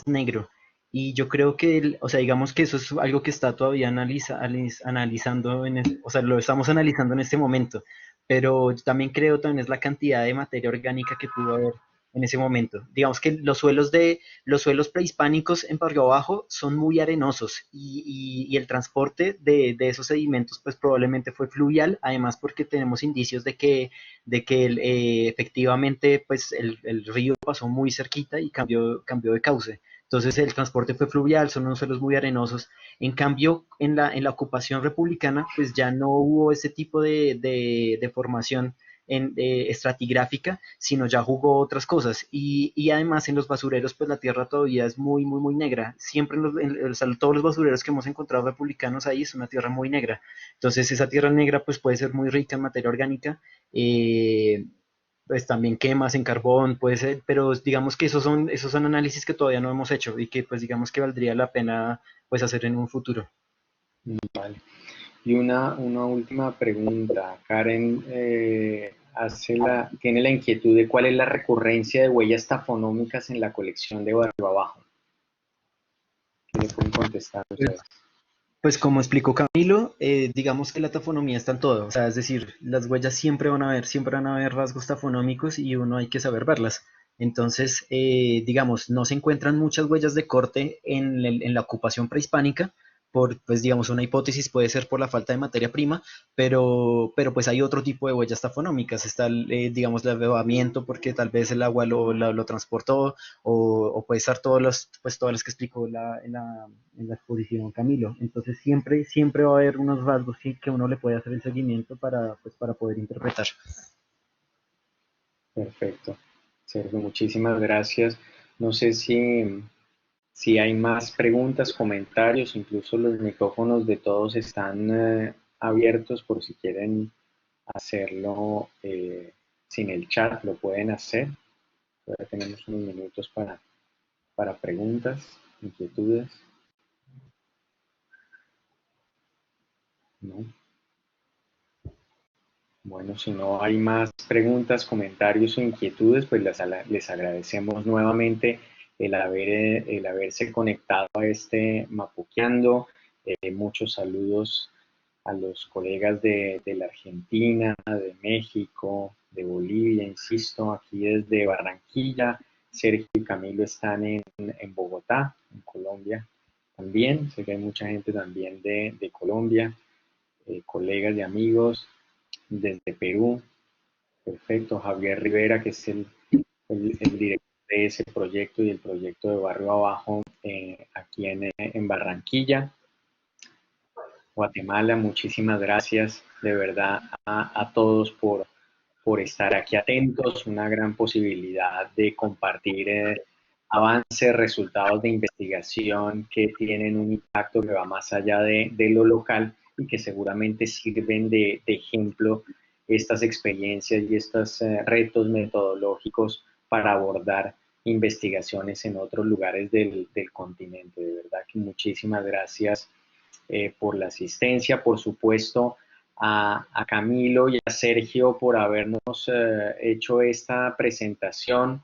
negro. Y yo creo que, o sea, digamos que eso es algo que está todavía analizando, o sea, lo estamos analizando en este momento. Pero yo también creo también es la cantidad de materia orgánica que pudo haber en ese momento. Digamos que los suelos prehispánicos en Barrio Bajo son muy arenosos y el transporte de esos sedimentos pues probablemente fue fluvial, además porque tenemos indicios de que efectivamente pues el río pasó muy cerquita y cambió de cauce. Entonces el transporte fue fluvial, son unos suelos muy arenosos. En cambio, en la ocupación republicana, pues ya no hubo ese tipo de formación estratigráfica, sino ya jugó otras cosas. Y además en los basureros, pues la tierra todavía es muy negra. Siempre o sea, todos los basureros que hemos encontrado republicanos ahí es una tierra muy negra. Entonces esa tierra negra pues puede ser muy rica en materia orgánica. Pues también quemas en carbón, puede ser, pero digamos que esos son análisis que todavía no hemos hecho y que pues digamos que valdría la pena pues hacer en un futuro. vale. Y una última pregunta. Karen tiene la inquietud de cuál es la recurrencia de huellas tafonómicas en la colección de Barrio Abajo. ¿Qué le pueden contestar Pues, ustedes? Pues como explicó Camilo, digamos que la tafonomía está en todo, o sea, es decir, las huellas siempre van a haber rasgos tafonómicos y uno hay que saber verlas. Entonces, digamos, no se encuentran muchas huellas de corte en la ocupación prehispánica, pues digamos, una hipótesis puede ser por la falta de materia prima, pero pues hay otro tipo de huellas tafonómicas, está, digamos, el avevamiento porque tal vez el agua lo transportó, o puede estar todas las que explicó en la exposición Camilo. Entonces siempre va a haber unos rasgos que uno le puede hacer el seguimiento para poder interpretar. Perfecto. Sergio, muchísimas gracias. No sé si hay más preguntas, comentarios, incluso los micrófonos de todos están abiertos por si quieren hacerlo sin el chat, lo pueden hacer. Todavía tenemos unos minutos para preguntas, inquietudes. ¿No? Bueno, si no hay más preguntas, comentarios o inquietudes, pues les agradecemos nuevamente el haberse conectado a este Mapuqueando. Muchos saludos a los colegas de la Argentina, de México, de Bolivia, insisto, aquí desde Barranquilla. Sergio y Camilo están en Bogotá, en Colombia también. Sé que hay mucha gente también de Colombia, colegas y amigos desde Perú. Perfecto. Javier Rivera, que es el director de ese proyecto y el proyecto de Barrio Abajo aquí en Barranquilla. Guatemala, muchísimas gracias de verdad a todos por estar aquí atentos, una gran posibilidad de compartir avances, resultados de investigación que tienen un impacto que va más allá de lo local y que seguramente sirven de ejemplo estas experiencias y estos retos metodológicos para abordar investigaciones en otros lugares del continente. De verdad que muchísimas gracias por la asistencia, por supuesto, a Camilo y a Sergio por habernos hecho esta presentación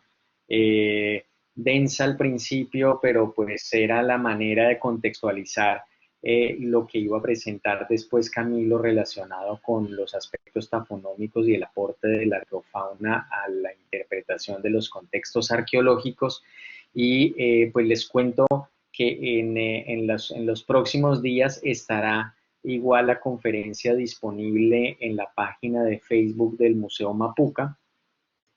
densa al principio, pero pues era la manera de contextualizar lo que iba a presentar después Camilo relacionado con los aspectos tafonómicos y el aporte de la arqueofauna a la interpretación de los contextos arqueológicos. Y pues les cuento que en los próximos días estará igual la conferencia disponible en la página de Facebook del Museo Mapuca.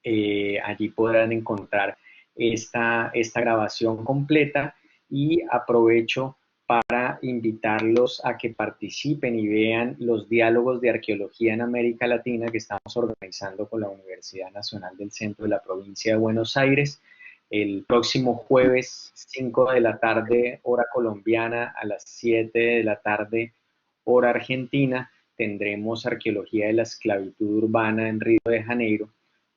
Allí podrán encontrar esta grabación completa y aprovecho para invitarlos a que participen y vean los diálogos de arqueología en América Latina que estamos organizando con la Universidad Nacional del Centro de la Provincia de Buenos Aires. El próximo jueves, 5 de la tarde, hora colombiana, a las 7 de la tarde, hora argentina, tendremos Arqueología de la Esclavitud Urbana en Río de Janeiro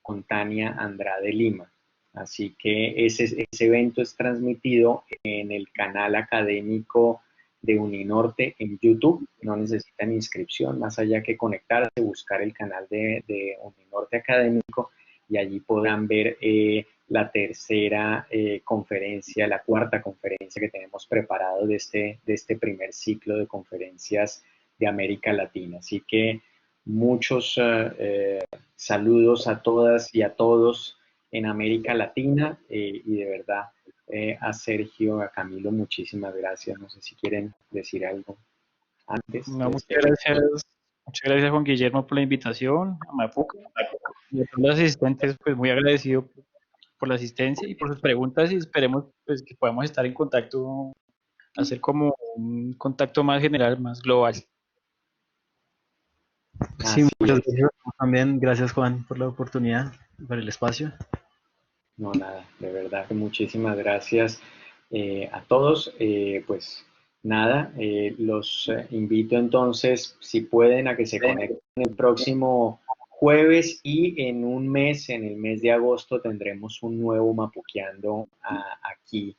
con Tania Andrade Lima. Así que ese evento es transmitido en el canal académico de Uninorte en YouTube. No necesitan inscripción, más allá que conectarse, buscar el canal de Uninorte Académico y allí podrán ver la tercera conferencia, la cuarta conferencia que tenemos preparado de este primer ciclo de conferencias de América Latina. Así que muchos saludos a todas y a todos en América Latina y de verdad a Sergio, a Camilo, muchísimas gracias. No sé si quieren decir algo antes No, de despedirnos. muchas gracias Juan Guillermo por la invitación a Mapuca y a todos los asistentes, pues muy agradecido por la asistencia y por sus preguntas y esperemos pues que podamos estar en contacto, hacer como un contacto más general, más global. Sí, Así muchas es. gracias también. Gracias Juan por la oportunidad, por el espacio. No, nada, de verdad que muchísimas gracias a todos. Pues nada, los invito entonces, si pueden, a que se conecten el próximo jueves y en un mes, en el mes de agosto, tendremos un nuevo Mapuqueando aquí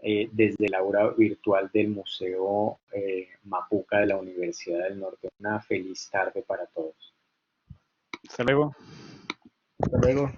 desde la aula virtual del Museo Mapuca de la Universidad del Norte. Una feliz tarde para todos. Hasta luego. Hasta luego.